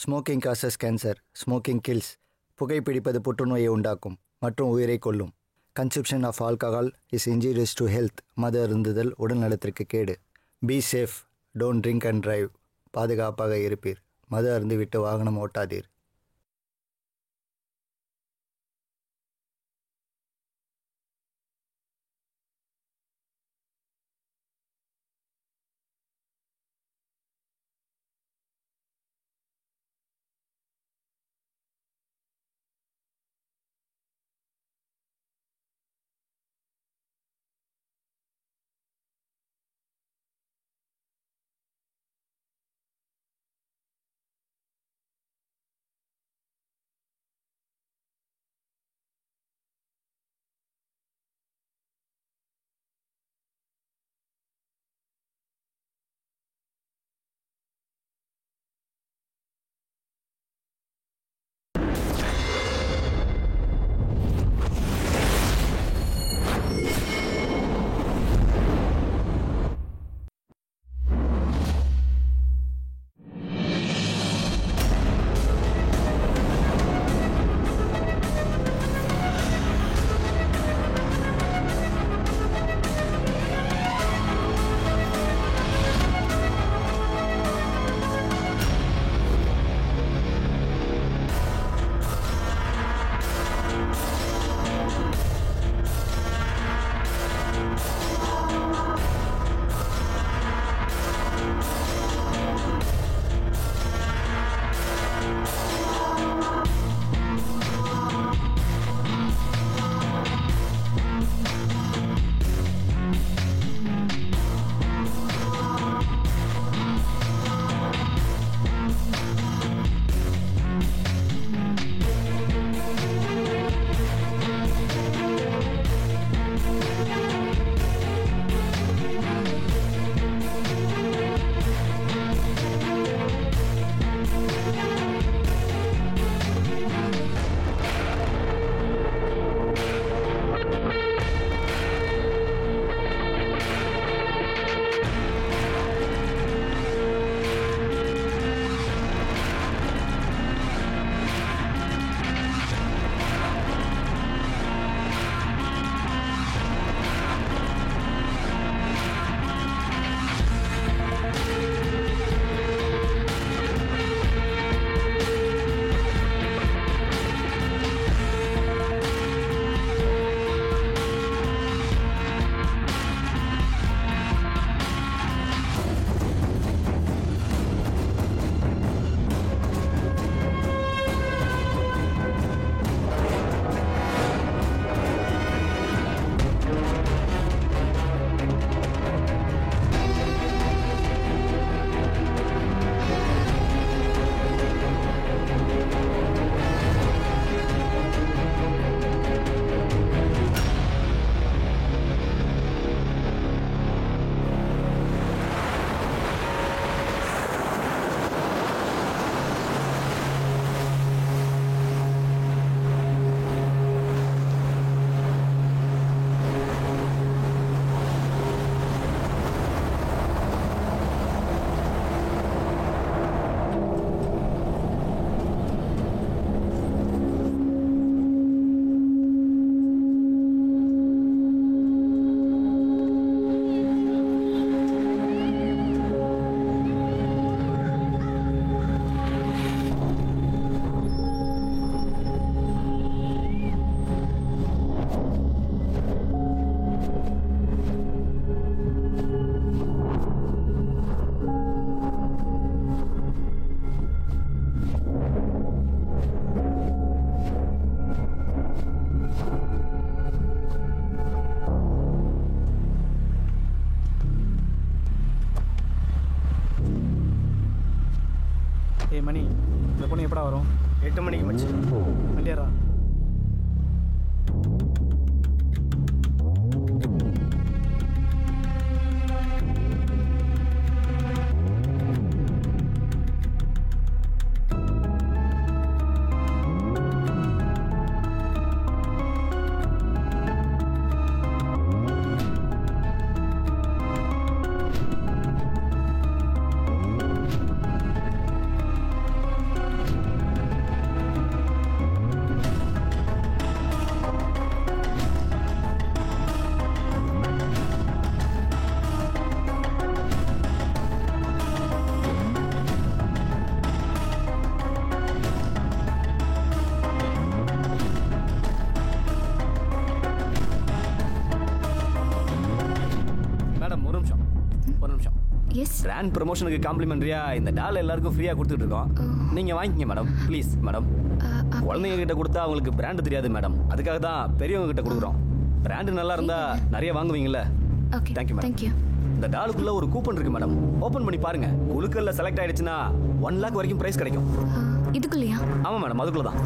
Smoking causes cancer, smoking kills. புகைப்பிடிப்பது புற்றுநோயை உண்டாக்கும் மற்றும் உயிரை கொல்லும். Consumption of alcohol is injurious to health. மது அருந்துதல் உடல் நலத்திற்கு கேடு. Be safe, don't drink and drive. பாதுகாப்பாக இருப்பீர். மது அருந்துவிட்டு வாகனம் ஓட்டாதீர். மணி இந்த பொண்ணு எப்படா வரும்? 8 மணிக்கு மச்சி. வண்டியாரா? எஸ். பிராண்ட் ப்ரமோஷனுக்கு காம்ப்ளிமெண்டரியா இந்த டால் எல்லாருக்கும் ஃப்ரீயா கொடுத்துட்டு இருக்கோம். நீங்க வாங்கிக்கங்க மேடம், ப்ளீஸ் மேடம். குழந்தைங்க கிட்ட கொடுத்தா அவங்களுக்கு பிராண்ட் தெரியாது மேடம், அதுக்காக தான் பெரியவங்க கிட்ட கொடுக்குறோம். பிராண்ட் நல்லா இருந்தா நிறைய வாங்குவீங்கல்ல. Okay, thank you madam. தேங்க்யூ. இந்த டாலுக்குள்ள ஒரு கூப்பன் இருக்கு மேடம், ஓபன் பண்ணி பாருங்க. குழுக்கள்ல செலக்ட் ஆயிடுச்சுன்னா 1 lakh வரைக்கும் பிரைஸ் கிடைக்கும். இதுக்குள்ளயா? ஆமா மேடம், அதுக்குள்ள தான்.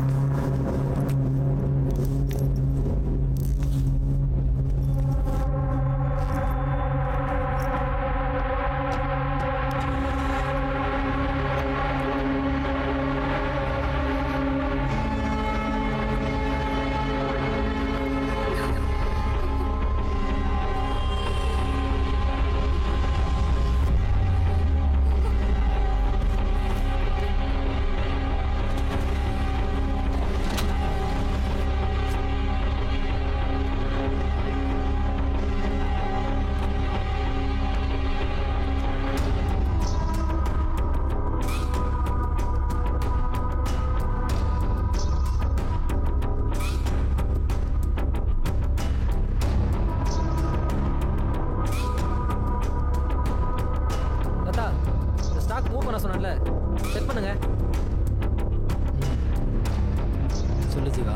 செக் பண்ணுங்க. சொல்லு ஜீவா.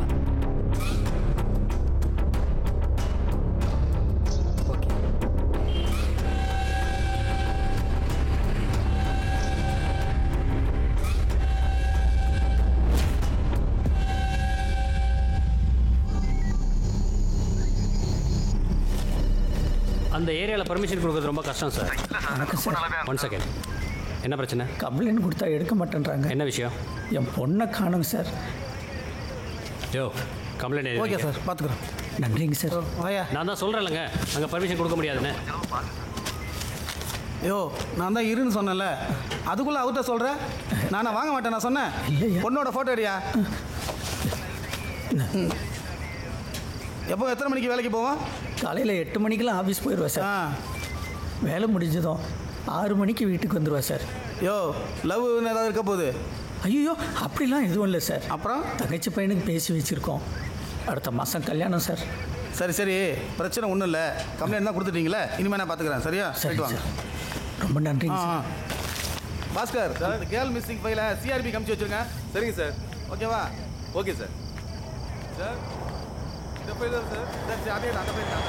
ஓகே. அந்த ஏரியாவில் பர்மிஷன் கொடுக்குறது ரொம்ப கஷ்டம் சார். வணக்கம் சார். 1 செகண்ட். என்ன பிரச்சனை? கம்ப்ளைண்ட் கொடுத்தா எடுக்க மாட்டேன்றாங்க. என்ன விஷயம்? என் பொண்ணை காணுங்க சார். யோ, கம்ப்ளைண்ட் ஓகே சார், பார்த்துக்குறோம். நன்றிங்க சார். வாயா. நான் தான் சொல்கிறேன்லங்க, அங்கே பர்மிஷன் கொடுக்க முடியாதுன்னு. யோ, நான் தான் இருன்னு சொன்னேன்ல, அதுக்குள்ளே அவர்கிட்ட சொல்கிறேன். நானே வாங்க மாட்டேன் நான் சொன்னேன். இல்லையா? பொண்ணோட ஃபோட்டோ எடுயா. எப்போ எத்தனை மணிக்கு வேலைக்கு போவோம்? காலையில் 8 மணிக்கெல்லாம் ஆஃபீஸ் போயிடுவேன் சார். வேலை முடிஞ்சதும் 6 மணிக்கு வீட்டுக்கு வந்துடுவேன் சார். யோ, லவ் ஏதாவது இருக்க போகுது? ஐயோ, அப்படிலாம் எதுவும் இல்லை சார். அப்புறம் தங்கச்சி பையனுக்கு பேசி வச்சுருக்கோம். அடுத்த மாதம் கல்யாணம் சார். சரி சரி, பிரச்சனை ஒன்றும் இல்லை. கம்ப்ளைண்ட் தான் கொடுத்துட்டீங்களே, இனிமேல் நான் பார்த்துக்கிறேன். சரியா? சரி வாங்க. ரொம்ப நன்றிங்க சார். பாஸ்கர், கேர்ள் மிஸ்ஸிங் ஃபைலை சிஆர்பி காமிச்சு வச்சுருங்க. சரிங்க சார். ஓகேவா? Okay sir. சார் இந்த ஃபைல் தான் சார். சரி, அதே அந்த ஃபைல் தான்.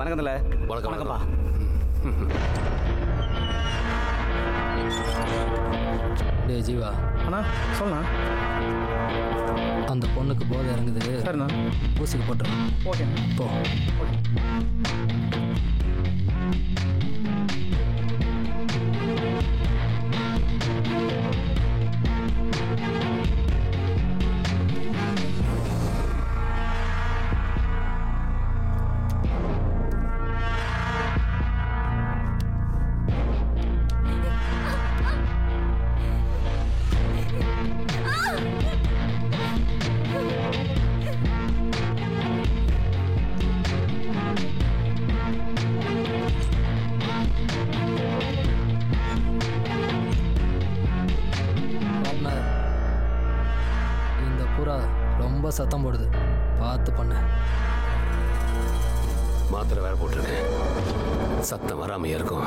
வணக்கம் தல. வணக்கம். வணக்கம்ப்பா. டே ஜீவா. அண்ணா சொல்லண்ணா. அந்த பொண்ணுக்கு போதை இறங்குது. சரிண்ணா. ஊசிக்கு போட்டுருங்க. ஓகே போ. சத்தம் போடுது, பார்த்து பண்ணு. மாத்திரை வேற போட்டிருக்கேன், சத்தம் வராமையே இருக்கும்.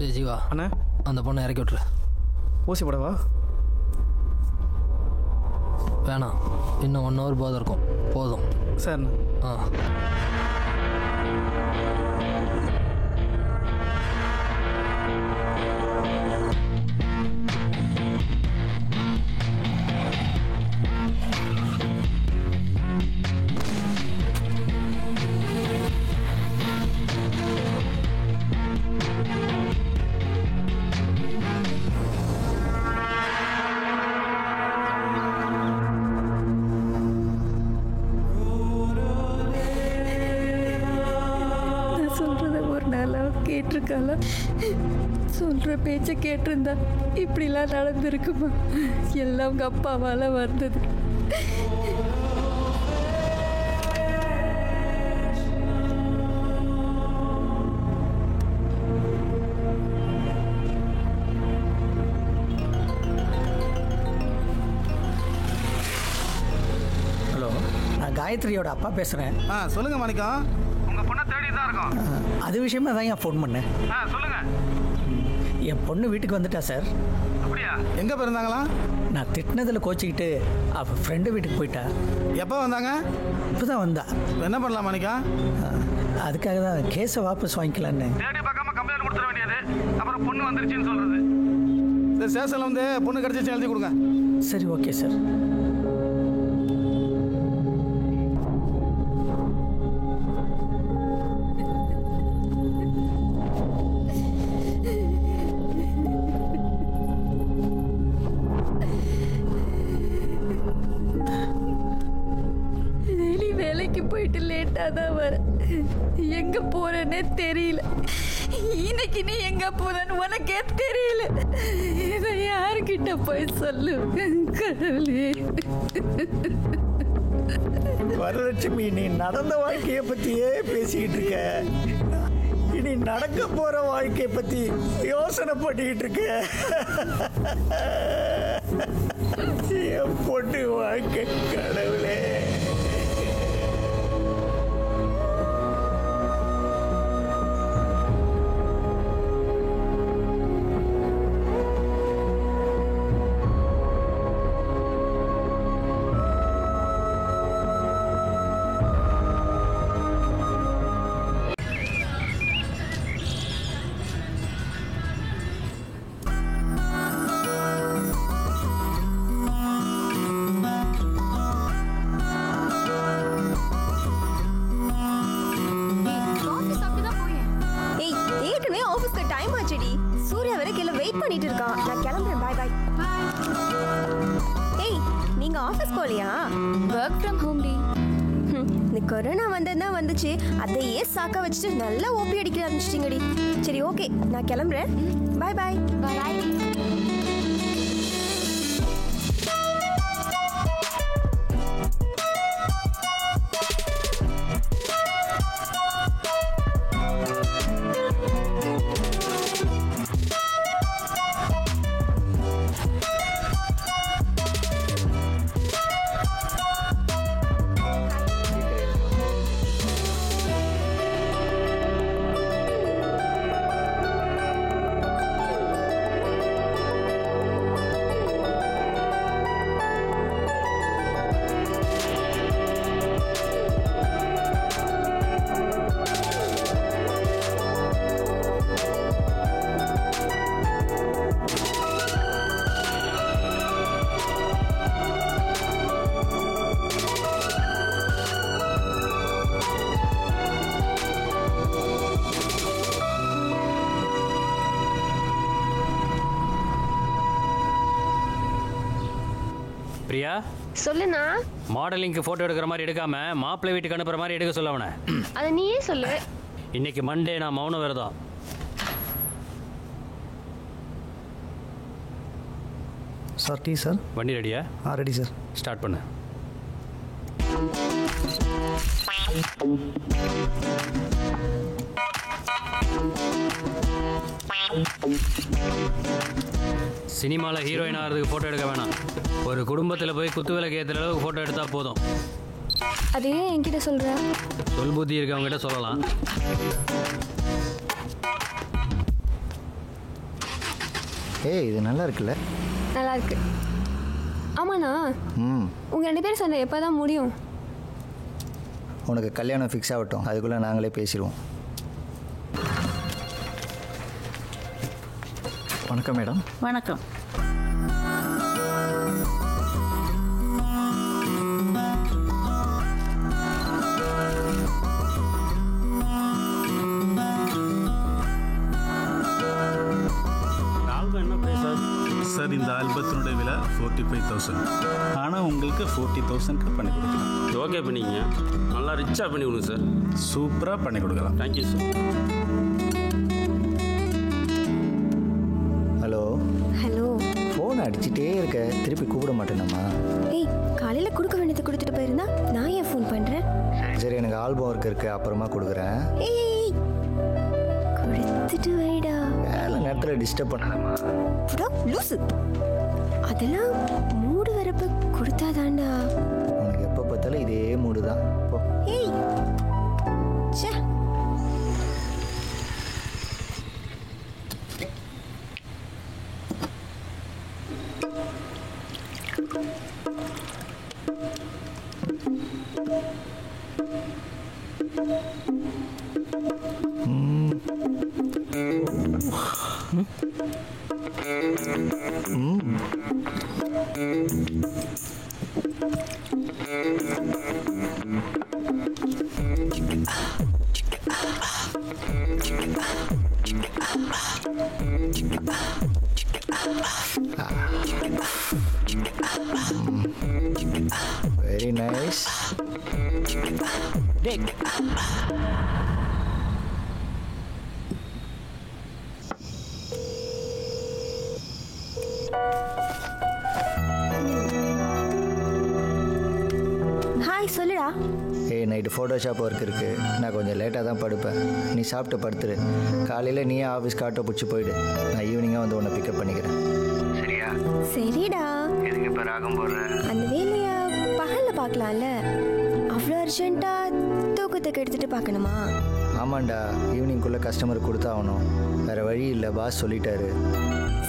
டேய் ஜீவா, அண்ணா அந்த பொண்ணை இறக்கி விட்ரு. ஊசி போடவா? வேணாம், இன்னும் 1 hour போதும் இருக்கும். போதும். சரிண்ணா. ஆ. கேட்டிருக்காளா? சொல்ற பேச்ச கேட்டிருந்தா இப்படிலாம் நடந்திருக்குமா? எல்லாம் உங்க அப்பாவால வந்தது. ஹலோ, நான் காயத்ரியோட அப்பா பேசுகிறேன். சொல்லுங்க மாணிக்கம். உங்க பொண்ணை தேடி தான் இருக்கோம். அது விஷயமா தான் என் ஃபோன் பண்ணேன். சொல்லுங்க. என் பொண்ணு வீட்டுக்கு வந்துட்டா சார். அப்படியா? எங்க போயிருந்தாங்களா? நான் திட்டினதில் கோச்சிக்கிட்டு அவள் ஃப்ரெண்டு வீட்டுக்கு போயிட்டா. எப்போ வந்தாங்க? இப்போ தான் வந்தா. என்ன பண்ணலாம் மாணிக்கம்? அதுக்காக தான் கேஸை வாபஸ் வாங்கிக்கலான்னு. தேடி பார்க்காம கம்ப்ளைண்ட் கொடுத்துட வேண்டியது. அப்புறம் பொண்ணு வந்துருச்சுன்னு சொல்றது. சரி, ஸ்டேஷன்ல வந்து பொண்ணு கிடைச்சிச்சு எழுதி கொடுங்க. சரி, ஓகே சார். போயிட்டு லேட்டா தான் வர. எங்க போறேன்னே தெரியல. இன்னைக்கு நீ எங்க போறன்னு உனக்கே தெரியல. இதை யாருக்கிட்ட போய் சொல்லு கடவுளே. வரலட்சுமி, நீ நடந்த வாழ்க்கையை பத்தியே பேசிக்கிட்டு இருக்க. இனி நடக்க போற வாழ்க்கையை பத்தி யோசனை பண்ணிக்கிட்டு இருக்க. என் பொண்ணு வாழ்க்கை கடவுளே. வெயிட் பண்ணிட்டு இருக்கான். நான் கிளம்புறேன். Bye bye. ஏய், நீங்க ஆபீஸ் போலியா? ஒர்க் ஃப்ரம் ஹோம் டி. இந்த கொரோனா வந்ததுதான் வந்துச்சு, அதையே சாக்க வச்சுட்டு நல்லா ஓபி அடிக்க ஆரம்பிச்சிட்டீங்கடி. சரி ஓகே, நான் கிளம்புறேன். Bye bye. பாய். பிரியா, சொல்லுண்ணா. மாடலிங்க்கு ஃபோட்டோ எடுக்கிற மாதிரி எடுக்காம மாப்பிள்ளை வீட்டுக்கு அனுப்புற மாதிரி எடுக்க சொல்ல அவனை. அதை நீயே சொல்லு. இன்னைக்கு மண்டே, நான் மௌன விரதம். Sir tea sir. வண்டி ரெடியா? Ready sir. ஸ்டார்ட் பண்ணு. சினிமாவில் ஹீரோயின் ஆகிறதுக்கு ஃபோட்டோ எடுக்க வேணாம். ஒரு குடும்பத்தில் போய் குத்து விளக்கு ஏற்றுற அளவுக்கு ஃபோட்டோ எடுத்தால் போதும். அதையே என்கிட்ட சொல்ற? சொல் புத்தி இருக்கவங்ககிட்ட சொல்லலாம். ஏய், இது நல்லா இருக்குல்ல? நல்லா இருக்கு. ஆமாண்ணா, உங்க 2 பேரும் சொன்ன எப்போ தான் முடியும்? உனக்கு கல்யாணம் ஃபிக்ஸ் ஆகட்டும், அதுக்குள்ளே நாங்களே பேசிடுவோம். வணக்கம் மேடம். வணக்கம். சார், இந்த ஆல்பத்தினுடைய விலை 45,000. ஆனால் உங்களுக்கு 40,000க்கு பண்ணி கொடுக்கலாம். ஓகே பண்ணிக்கங்க. நல்லா ரிச்சாக பண்ணி கொடுங்க சார். சூப்பராக பண்ணி கொடுக்கலாம். Thank you sir. Hello. Hello. Phone அடிச்சுட்டே இருக்க, திருப்பி கூப்பிட மாட்டேனம்மா. ஏய், காலையில் கொடுக்க வேண்டியது கொடுத்துட்டு போயிருந்தா நான் ஏன் ஃபோன் பண்ணுறேன்? சரி, எனக்கு ஆல்பம் ஒர்க் இருக்கு, அப்புறமா கொடுக்குறேன். ஏய், கொடுத்துட்டு வைடா. வேலை நேரத்தில் டிஸ்டர்ப் பண்ணாதம்மா. லூசு. அதெல்லாம் மூடு வரப்ப கொடுத்தாதாண்டா. உனக்கு எப்போ பார்த்தாலும் இதே மூடு தான். ஏய், ச்சே. Very nice. Dick. ஹாய், சொல்லுடா. ஏய், நைட்டு ஃபோட்டோஷாப் ஒர்க் இருக்குது, நான் கொஞ்சம் லேட்டாக தான் படுப்பேன். நீ சாப்பிட்டு படுத்துரு. காலையில் நீயே ஆஃபீஸ்க்கு ஆட்டோ பிடிச்சி போயிடு. நான் ஈவினிங்காக வந்து உன்னை பிக்கப் பண்ணிக்கிறேன். சரியா? சரிடா. எதுக்கு இப்போ ராகம் போடுறேன்? அந்த வேலையை பகலில் பார்க்கலாம்ல. அவ்வளோ அர்ஜென்ட்டாக தூக்கத்துக்கு எடுத்துகிட்டு பார்க்கணுமா? ஆமாண்டா, ஈவினிங்குள்ளே கஸ்டமர் கொடுத்தாகணும். வேறு வழி இல்லை, பாஸ் சொல்லிட்டாரு.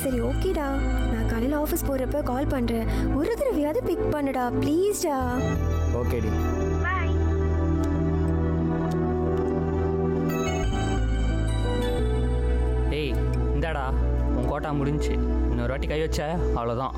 சரி ஓகேடா, நான் காலையில் ஆஃபீஸ் போகிறப்ப கால் பண்ணுறேன். ஒரு தடவையாவது பிக் பண்ணுடா ப்ளீஸ்டா. ஓகேடி. பாய். ஏய், இந்தாடா உன் கோட்டா முடிஞ்சு. இன்னொரு வாட்டி கை வச்ச அவ்வளோதான்.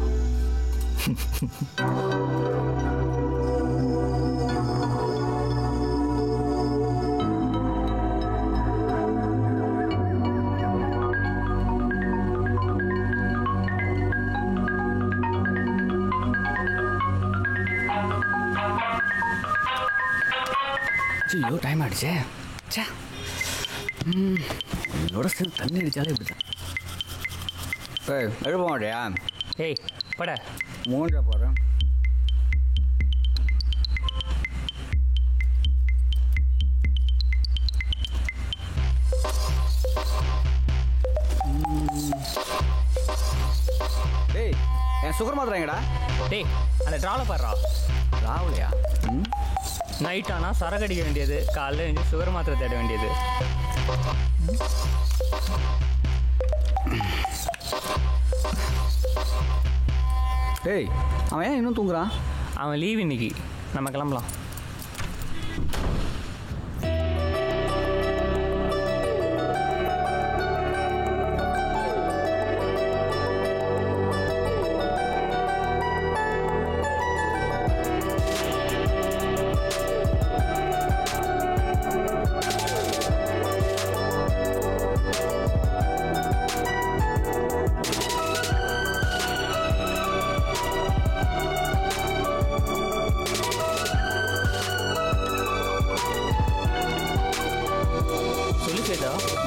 ஐயோ டைம் ஆகிடுச்சே. சே இதோட சேர்ந்து தண்ணி அடித்தாலே இப்படி தான். எழுப்ப மாட்டியா? ஏய் பட மூஞ்சா போகிறேன். டேய் என் சுகர் மாத்திரைங்கடா. டேய் அந்த ட்ராவில் பாடுறா. ராவுலையா? நைட் ஆனால் சரக்கு அடிக்க வேண்டியது, காலையில் எழுந்து சுகர் மாத்திரை தேட வேண்டியது. டேய் அவன் ஏன் இன்னும் தூங்குறான்? அவன் லீவ் இன்னைக்கு, நம்ம கிளம்பலாம்.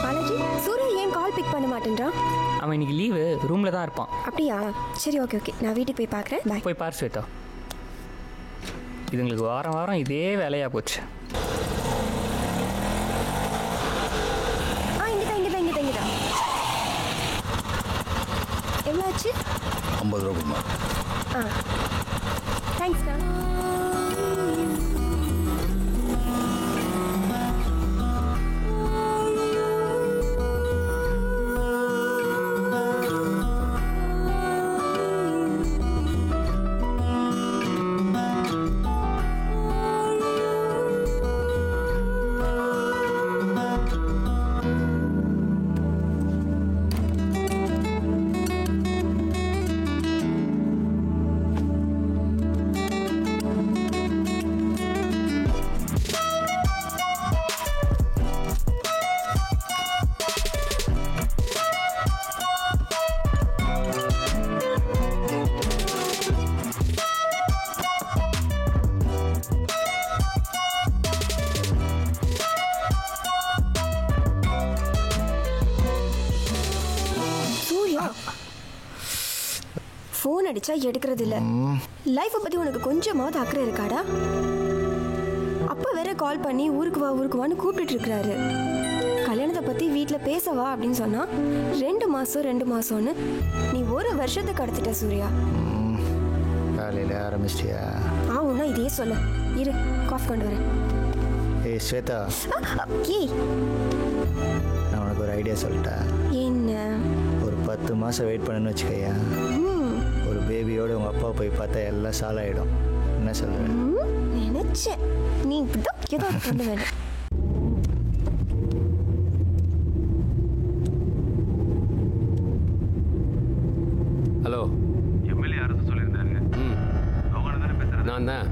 பாலாஜி, சூர்யா ஏன் கால் பிக் பண்ண மாட்டேன்றான்? அவன் இன்னைக்கு லீவு, ரூமில் தான் இருப்பான். அப்படியா? சரி, ஓகே ஓகே, நான் வீட்டுக்கு போய் பார்க்குறேன். பாய். போய் பார் ஸ்வேதா. இதுங்களுக்கு வாரம் வாரம் இதே வேலையாக போச்சு. இங்கதான். எவ்வளோ ஆச்சு? 50 ரூபா கொடுமா. தேங்க்ஸ்ண்ணா. ஃபோன் அடிச்சா எடுக்கிறது இல்லை. லைஃப்பை பற்றி உனக்கு கொஞ்சமாவது அக்கறை இருக்காடா? அப்பா வேற கால் பண்ணி ஊருக்கு வான்னு கூப்பிட்டு இருக்கிறாரு. கல்யாணத்தை பற்றி வீட்டில் பேசவா அப்படின்னு சொன்னால் 2 மாதம்னு நீ 1 வருஷத்துக்கு கடத்திட்ட சூர்யா. காலையில் ஆரம்பிச்சிட்டியா? உன்னா இதே சொல்ல. இரு, காஃபி கொண்டு வரேன். ஏய் ஸ்வேதா, ஏய் நான் உனக்கு ஒரு ஐடியா சொல்லிட்டேன். என்ன? ஒரு 10 மாதம் வெயிட் பண்ணுன்னு வச்சுக்கையா, ஒரு பேபியோடு உங்கள் அப்பா போய் பார்த்தா எல்லாம் சாலாயிடும். என்ன சொல்கிறேன்? நினச்சேன் நீ இப்படிதான் ஏதோ கொண்டு வேணும். ஹலோ, எம்எல்ஏ அரசு சொல்லியிருந்தாரு. அவங்க தானே பேசுகிறேன். நான் தான்.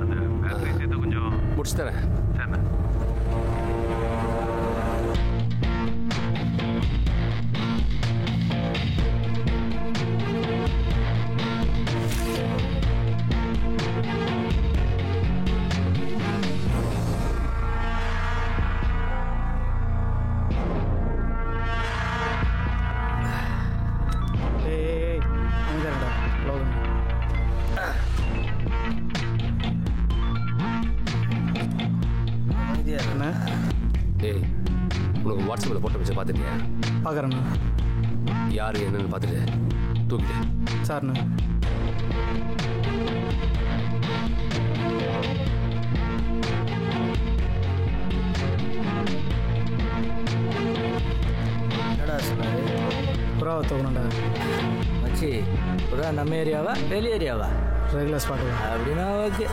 அந்த பேச விஷயத்தை கொஞ்சம் முடிச்சு தரேன். சரிண்ணா. டேய், உனக்கு வாட்ஸ்அப்பில் போட்டோ வச்சு பார்த்துட்டியா? பார்க்குறேண்ணா. யார் என்னன்னு பார்த்துட்டு தூக்கிட்டு. சார்ண்ணா. என்னடா சொன்னாரு? புறாவை தோக்கணும்டா. மச்சி, புறா நம்ம ஏரியாவா வெளி ஏரியாவா? ரெகுலர் ஸ்பாட்டு அப்படின்னா ஓகே.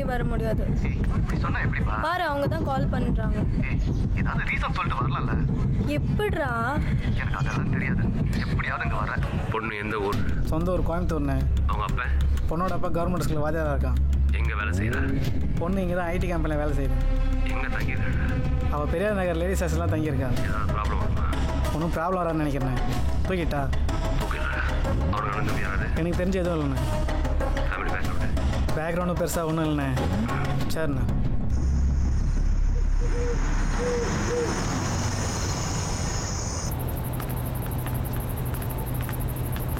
சொல்லி வர முடியாது. இப்படி சொன்னா எப்படிப்பா? பாரு அவங்க தான் கால் பண்றாங்க. ஏதாவது ரீசன் சொல்லிட்டு வரலாம்ல. எப்படிடா? எனக்கு அதெல்லாம் தெரியாது. எப்படியாவது இங்க வரேன். பொண்ணு எந்த ஊர்? சொந்த ஊர் கோயம்புத்தூர்ண்ணே. அவங்க அப்பா? பொண்ணோட அப்பா கவர்மெண்ட் ஸ்கூலில் வாத்தியாராக இருக்கான். எங்கே வேலை செய்கிறாரு? பொண்ணு இங்கே தான் ஐடி கம்பெனியில் வேலை செய்யுது. எங்கே தங்கியிருக்காங்க? அவள் பெரியார் நகர் லேடிஸ் ஹாஸ்டல்லாம் தங்கியிருக்கா. ஏதாவது ப்ராப்ளம் வருமா? ஒன்றும் ப்ராப்ளம் வரான்னு நினைக்கிறேன். தூக்கிட்டா? அவனுக்கு நடந்தது யாராவது? எனக்கு தெரிஞ்ச எதுவும் இல்லைண்ணே. Family background? பேக்ரவுண்டும் பெருசாக ஒன்றும் இல்லைண்ணே. சரிண்ணே.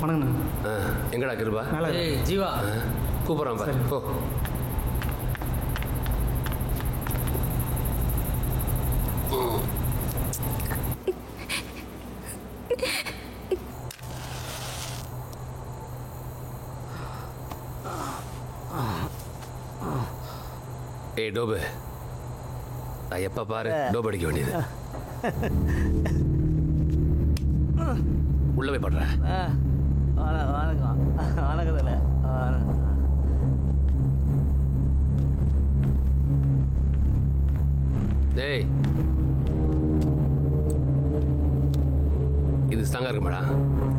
வணக்கண்ணா. எங்கடா கிருபா? ஜீவா கூப்பிட்றான் பாரு. ஓ ஏய் டோபு, நான் எப்போ பாரு டோப் அடிக்க வேண்டியது. உள்ள போய் படுறேன். வணக்கம் வணக்கத்தில் டேய், இது ஸ்ட்ராங்காக இருக்கு மேடா.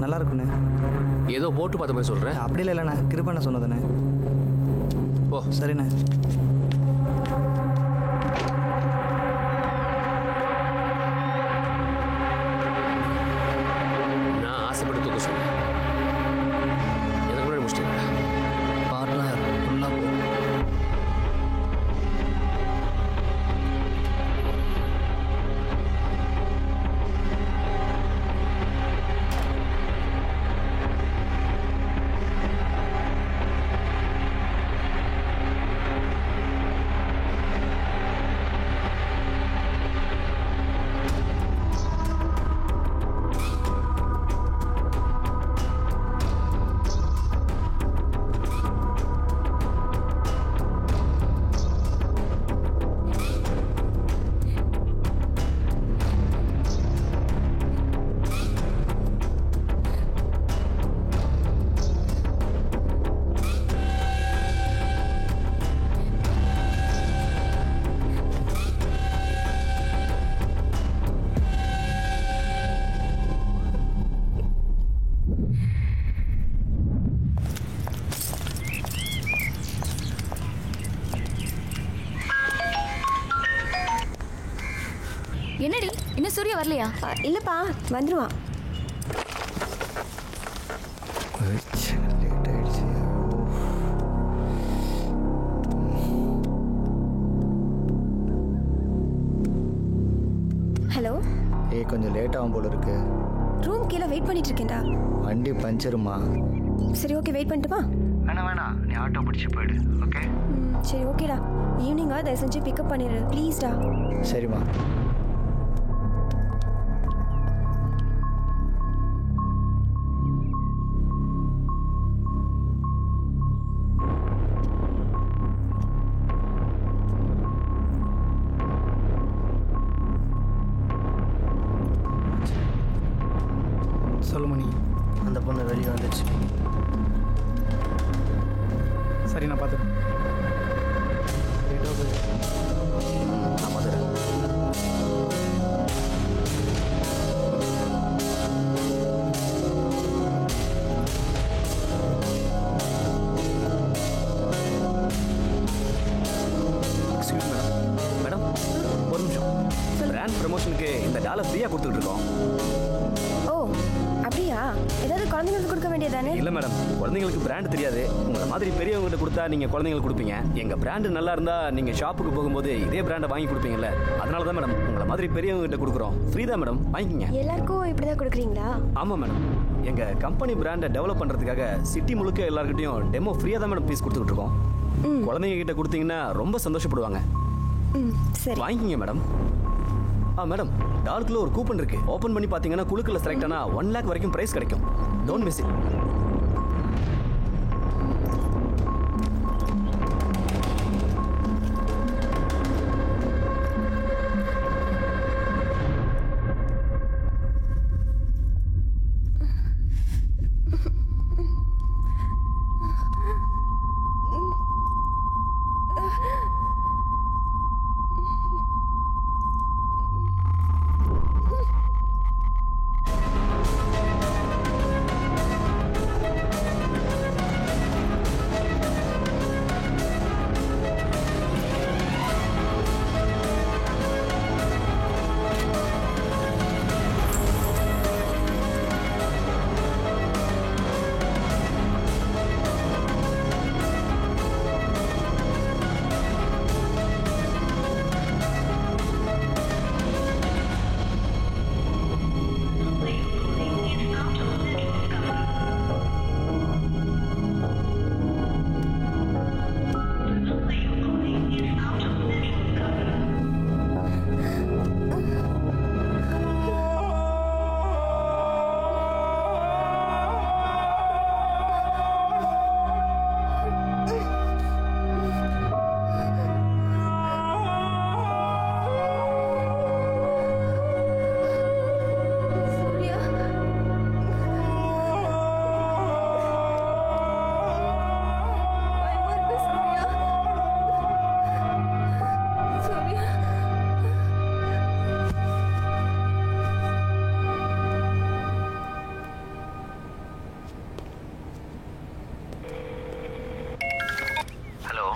நல்லா இருக்குண்ணே. ஏதோ போட்டு பார்த்த மாதிரி சொல்கிறேன். அப்படி இல்லைண்ணே, கிருபண்ண சொன்னதுண்ணே. ஓ சரிண்ணே. நான் ஆசைப்பட்டு தூக்க சொன்னேன். எனக்கு முன்னாடி முடிச்சிட்டேன். பார்ட்னர் ஃபுல்லாக போ. என்னடி இன்னும் சூர்யா வரலையா? இல்லைப்பா, வந்துடுவான். லேட் ஆயிடுச்சு. ஹலோ. கொஞ்சம் லேட் ஆகும் போல இருக்கு. ரூம் கீழே வெயிட் பண்ணிட்டு இருக்கேன்டா. வண்டி பஞ்சருமா? சரி ஓகே, வெயிட் பண்ணிட்டுமா? வேணாம், நீ ஆட்டோ பிடிச்சி போயிடு. ஓகே சரி ஓகேடா. ஈவினிங்கா தயவு செஞ்சு பிக்கப் பண்ணிடு ப்ளீஸ்டா. சரிம்மா. சொல்லுமணி. அந்த பொண்ணு வெளியே வந்துச்சு. சரி நான் பார்த்துக்கிறேன். நான் பார்த்துக்கிறேன். Excuse madam. மேடம் ஒரு நிமிஷம். பிராண்ட் ப்ரமோஷனுக்கு இந்த டாலை ஃப்ரீயாக கொடுத்துட்டு இருக்கோம். ஓ அப்படியா? ஏதாவது குழந்தைங்களுக்கு கொடுக்க வேண்டியதானே? இல்லை மேடம், குழந்தைங்களுக்கு பிராண்ட் தெரியாது. உங்களை மாதிரி பெரியவங்ககிட்ட கொடுத்தா நீங்கள் குழந்தைங்களுக்கு கொடுப்பீங்க. எங்கள் பிராண்டு நல்லா இருந்தால் நீங்கள் ஷாப்புக்கு போகும்போது இதே பிராண்டை வாங்கி கொடுப்பீங்கல்ல, அதனால தான் மேடம் உங்களை மாதிரி பெரியவங்ககிட்ட கொடுக்குறோம். ஃப்ரீ தான் மேடம், வாங்கிக்கிங்க. எல்லாருக்கும் இப்படி தான் கொடுக்குறீங்களா? ஆமாம் மேடம், எங்கள் கம்பெனி பிராண்டை டெவலப் பண்ணுறதுக்காக சிட்டி முழுக்க எல்லாருக்கிட்டையும் டெமோ ஃப்ரீயாக தான் மேடம் பீஸ் கொடுத்துக்கிட்டு இருக்கோம். குழந்தைங்க கிட்ட கொடுத்தீங்கன்னா ரொம்ப சந்தோஷப்படுவாங்க. சரி வாங்கிக்கிங்க மேடம். மேடம், டார்க்ல ஒரு கூப்பன் இருக்கு. ஓபன் பண்ணி பாத்தீங்கன்னா குழுக்கள் செலக்ட் ஆனா 1 lakh வரைக்கும் பிரைஸ் கிடைக்கும். Don't miss it.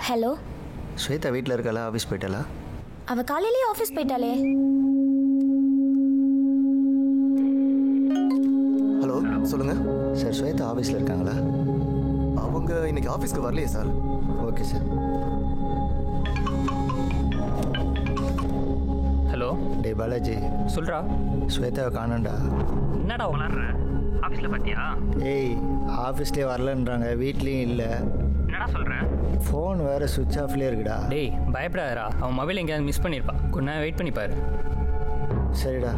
Hello. Shweta வீட்டில் இருக்காளா, ஆஃபீஸ் போயிட்டாளா? அவ காலையிலேயே ஆஃபீஸ் போயிட்டாளே. ஹலோ, சொல்லுங்க சார். ஸ்வேதா ஆஃபீஸில் இருக்காங்களா? அவங்க இன்னைக்கு ஆஃபீஸ்க்கு வரலையே சார். Okay sir. ஹலோ. டே பாலாஜி, சொல்கிறா. ஸ்வேதாவை காணண்டா. என்னடா வளர்ற? ஆஃபீஸில் பார்த்தியா? ஏய், ஆஃபீஸ்லேயே வரலன்றாங்க, வீட்லேயும் இல்லை. என்னடா சொல்கிற? ஃபோன் வேறு சுவிட்ச் ஆஃப்லேயே இருக்குடா. டேய் பயப்படாதடா, அவன் மொபைல் எங்கேயாவது மிஸ் பண்ணியிருப்பா. கொஞ்ச நேரம் வெயிட் பண்ணி பாரு. சரிடா.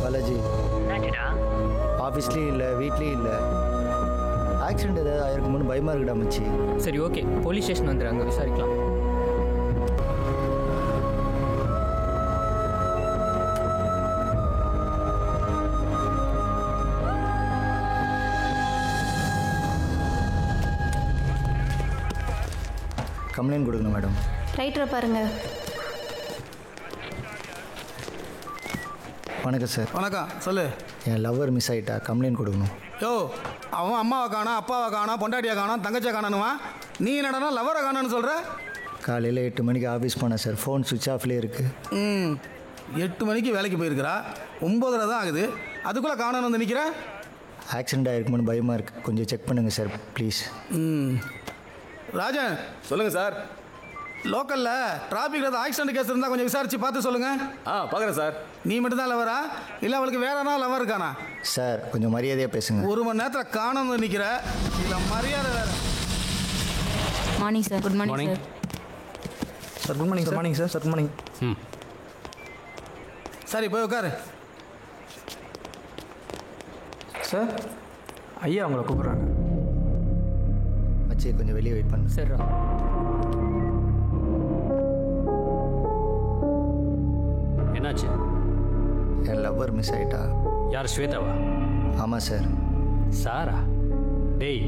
பாலாஜி, ஆஃபீஸ்லேயும் இல்லை, வீட்லேயும் இல்லை. ஆக்சிடென்ட் ஏதாவது ஆயிருக்குமோன்னு பயமாக இருக்குடா மச்சி. சரி ஓகே, போலீஸ் ஸ்டேஷன் வந்துடு, அங்கே விசாரிக்கலாம். கம்ப்ளைண்ட் கொடுங்க மேடம். ரைட்டரை பாருங்க. வணக்கம் சார். வணக்கம், சொல்லு. என் லவ்வர் மிஸ் ஆகிட்டா, கம்ப்ளைண்ட் கொடுக்கணும். யோ, அவன் அம்மாவை காணா, அப்பாவை காணா, பொண்டாட்டியை காணா, தங்கச்சியை காணணுமா? நீ என்னடா லவ்வரை காணான்னு சொல்கிற? காலையில் 8 மணிக்கு ஆஃபீஸ் போனேன் சார். ஃபோன் சுவிட்ச் ஆஃப்லேயே இருக்குது. 8 மணிக்கு வேலைக்கு போயிருக்கிறா, 9:30 தான் ஆகுது. அதுக்குள்ளே காணணும் வந்து நிற்கிற? ஆக்சிடென்ட் ஆகிருக்குமோன்னு பயமாக இருக்குது, கொஞ்சம் செக் பண்ணுங்கள் சார் ப்ளீஸ். ராஜன். சொல்லுங்கள் சார். லோக்கலில் டிராஃபிக்கில் ஏதாவது ஆக்சிடென்ட் கேஸ் இருந்தால் கொஞ்சம் விசாரித்து பார்த்து சொல்லுங்கள். பார்க்குறேன் சார். நீ மட்டும்தான் லவரா, இல்லை அவளுக்கு வேற என்ன லவர் இருக்கானா? சார் கொஞ்சம் மரியாதையாக பேசுங்க. 1 மணி நேரத்தில் காணணும் நிற்கிற, இல்லை மரியாதை வேறு. Morning sir. Good morning sir. Sir good morning sir. Morning sir. Good morning. சரி போய் உட்காரு. சார், ஐயா அவங்கள கூப்பிட்றாங்க. மச்சி கொஞ்சம் வெளியே வெயிட் பண்ணு. சரிடா. என்னாச்சு? என் லவ்வர் மிஸ் ஆகிட்டா. யார், ஸ்வேதாவா? ஆமாம் சார். சாரா? டேய்,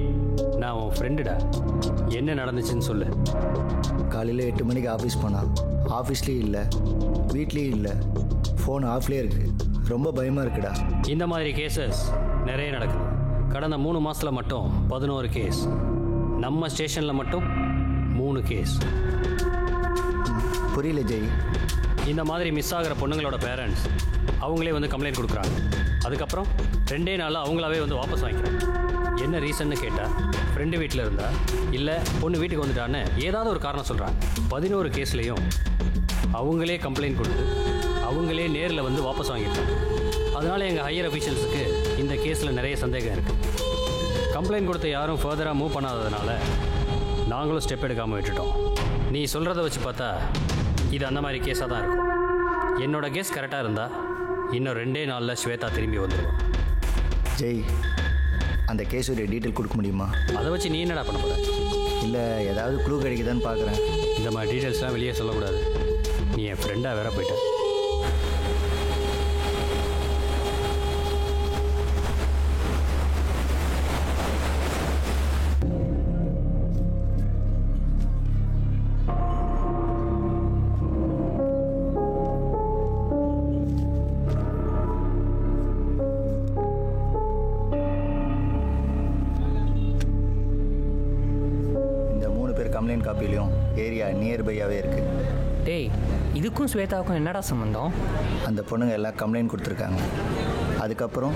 நான் உன் ஃப்ரெண்டுடா. என்ன நடந்துச்சுன்னு சொல்லு. காலையில் 8 மணிக்கு ஆஃபீஸ் போனான். ஆஃபீஸ்லேயும் இல்லை, வீட்லேயும் இல்லை, ஃபோன் ஆஃப்லேயே இருக்குது. ரொம்ப பயமாக இருக்குடா. இந்த மாதிரி கேசஸ் நிறைய நடக்குது. கடந்த 3 மாதத்தில் மட்டும் 11 கேஸ். நம்ம ஸ்டேஷனில் மட்டும் 3 கேஸ். புரியல ஜெய். இந்த மாதிரி மிஸ் ஆகிற பொண்ணுங்களோட பேரண்ட்ஸ் அவங்களே வந்து கம்ப்ளைண்ட் கொடுக்குறாங்க. அதுக்கப்புறம் 2 நாளில் அவங்களாவே வந்து வாபஸ் வாங்கிக்கிறாங்க. என்ன ரீசன்னு கேட்டால், ஃப்ரெண்டு வீட்டில் இருந்தா, இல்லை பொண்ணு வீட்டுக்கு வந்துட்டான்னு ஏதாவது ஒரு காரணம் சொல்கிறாங்க. 11 கேஸ்லேயும் அவங்களே கம்ப்ளைண்ட் கொடுத்து அவங்களே நேரில் வந்து வாபஸ் வாங்கியிருக்காங்க. அதனால் எங்கள் ஹையர் அஃபீஷியல்ஸுக்கு இந்த கேஸில் நிறைய சந்தேகம் இருக்குது. கம்ப்ளைண்ட் கொடுத்த யாரும் ஃபர்தராக மூவ் பண்ணாததுனால நாங்களும் ஸ்டெப் எடுக்காமல் விட்டுட்டோம். நீ சொல்கிறத வச்சு பார்த்தா இது அந்த மாதிரி கேஸாக தான் இருக்கும். என்னோடய கேஸ் கரெக்டாக இருந்தால் இன்னும் 2 நாளில் ஸ்வேதா திரும்பி வந்துடுவோம். ஜெய், அந்த கேஸுடைய டீட்டெயில் கொடுக்க முடியுமா? அதை வச்சு நீ என்னடா பண்ண போகிற? இல்லை ஏதாவது க்ளூ கிடைக்குதான்னு பார்க்குறேன். இந்த மாதிரி டீட்டெயில்ஸ்லாம் வெளியே சொல்லக்கூடாது. நீ என் ஃப்ரெண்டாக வேற போயிட்ட. கம்ப்ளைண்ட் காப்பிலையும் ஏரியா நியர்பையாகவே இருக்குது. டேய், இதுக்கும் ஸ்வேதாவுக்கும் என்னடா சம்மந்தம்? அந்த பொண்ணுங்க எல்லாம் கம்ப்ளைண்ட் கொடுத்துருக்காங்க. அதுக்கப்புறம்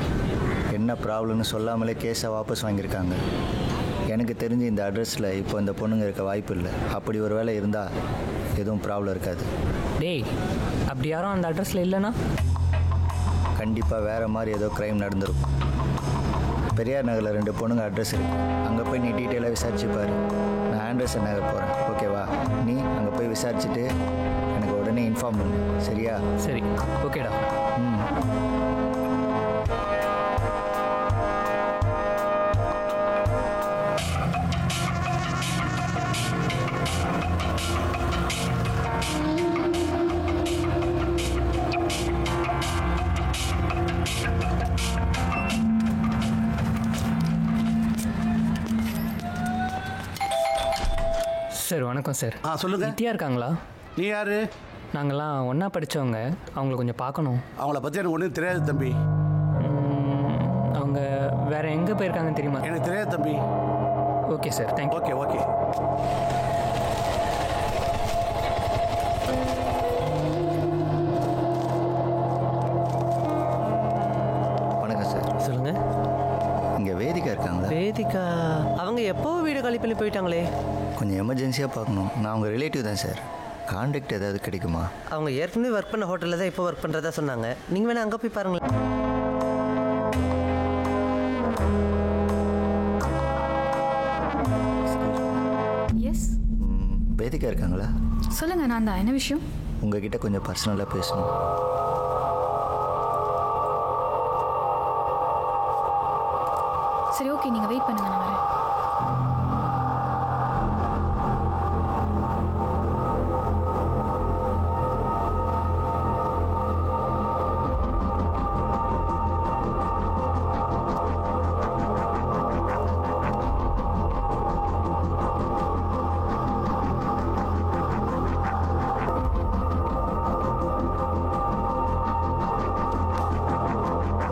என்ன ப்ராப்ளம்னு சொல்லாமலே கேஸை வாபஸ் வாங்கியிருக்காங்க. எனக்கு தெரிஞ்சு இந்த அட்ரஸில் இப்போ இந்த பொண்ணுங்க இருக்க வாய்ப்பு இல்லை. அப்படி ஒரு வேளை இருந்தால் எதுவும் ப்ராப்ளம் இருக்காது. டேய், அப்படி யாரும் அந்த அட்ரஸில் இல்லைன்னா கண்டிப்பாக வேறு மாதிரி ஏதோ க்ரைம் நடந்திருக்கும். பெரியார் நகரில் 2 பொண்ணுங்க அட்ரஸ் இருக்குது. அங்கே போய் நீ டீட்டெயிலாக விசாரிச்சுப்பார். நான் ஆண்டர்சன் நகர் போகிறேன், ஓகேவா? நீ அங்கே போய் விசாரிச்சுட்டு எனக்கு உடனே இன்ஃபார்ம் பண்ணு, சரியா? சரி, ஓகேடா. சார் வணக்கம் சார். சொல்லுங்க. நித்யா இருக்காங்களா? நீ யாரு? நாங்கள்லாம் ஒன்றா படித்தவங்க. அவங்கள கொஞ்சம் பார்க்கணும். அவங்கள பற்றி எனக்கு ஒன்றும் தெரியாது தம்பி. அவங்க வேற எங்கே போயிருக்காங்கன்னு தெரியுமா? எனக்கு தெரியாது தம்பி. Okay sir, thank you. Okay okay. வணக்கம் சார். சொல்லுங்கள். இங்கே வேதிகா இருக்காங்களா? வேதிகா அவங்க எப்போ வீடு காலி பண்ணி போயிட்டாங்களே. கொஞ்சம் எமர்ஜென்சியாக பார்க்கணும். நான் அவங்க ரிலேட்டிவ் தான் சார். கான்டாக்ட் ஏதாவது கிடைக்குமா? அவங்க ஏற்கனவே ஒர்க் பண்ண ஹோட்டலில் தான் இப்போ ஒர்க் பண்ணுறதா சொன்னாங்க. நீங்கள் வேணால் அங்கே போய் பாருங்களேன். எஸ். வேதிகா இருக்காங்களா? சொல்லுங்கள், நான் தான். என்ன விஷயம்? உங்ககிட்ட கொஞ்சம் பர்சனலாக பேசணும். சரி, ஓகே, நீங்கள் வெயிட் பண்ணுங்க, நான் வரேன்.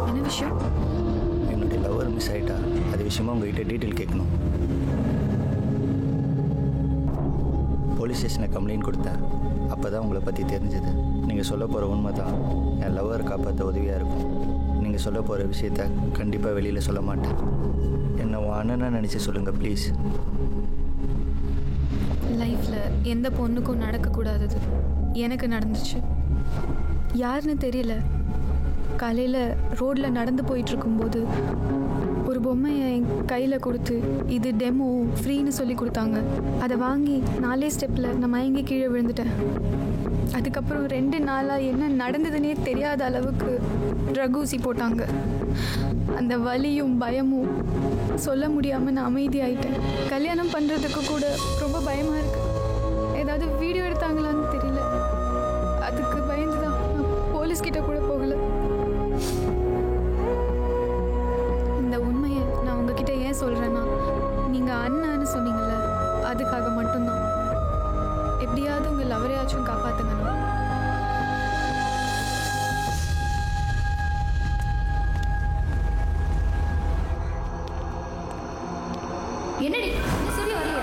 என்ன விஷயம்? என்னுடைய லவர் மிஸ் ஆகிட்டா. அது விஷயமா உங்ககிட்ட டீட்டெயில் கேட்கணும். போலீஸ் ஸ்டேஷனில் கம்ப்ளைண்ட் கொடுத்தேன். அப்போ தான் உங்களை பற்றி தெரிஞ்சது. நீங்கள் சொல்ல போகிற உண்மை தான் என் லவ்வர் காப்பாற்ற உதவியாக இருக்கும். நீங்கள் சொல்ல போகிற விஷயத்த கண்டிப்பாக வெளியில் சொல்ல மாட்டேன். என்னை உன் அண்ணனாக நினச்சி சொல்லுங்கள் ப்ளீஸ். லைஃப்பில் எந்த பொண்ணுக்கும் நடக்கக்கூடாதது எனக்கு நடந்துச்சு. யாருன்னு தெரியல. காலையில் ரோட்டில் நடந்து போயிட்டுருக்கும்போது ஒரு பொம்மையை என் கையில் கொடுத்து இது டெமோ ஃப்ரீன்னு சொல்லி கொடுத்தாங்க. அதை வாங்கி 4 ஸ்டெப்பில் நான் மயங்கி கீழே விழுந்துட்டேன். அதுக்கப்புறம் 2 நாளாக என்ன நடந்ததுன்னே தெரியாத அளவுக்கு ட்ரக் ஊசி போட்டாங்க. அந்த வலியும் பயமும் சொல்ல முடியாமல் நான் அமைதியாயிட்டேன். கல்யாணம் பண்ணுறதுக்கு கூட ரொம்ப பயமாக இருக்குது. ஏதாவது வீடியோ எடுத்தாங்களான்னு தெரியல. அதுக்கு பயந்து தான் நான் போலீஸ்கிட்ட கூட போகலை. இந்த உண்மையை நான் உங்ககிட்ட ஏன் சொல்கிறேன்னா, நீங்கள் அண்ணான்னு சொன்னீங்கல்ல, அதுக்காக மட்டும்தான். எப்படியாவது உங்கள் லவரையாச்சும் காப்பாற்றுங்கண்ணா. என்னடி சொல்லி வரையா?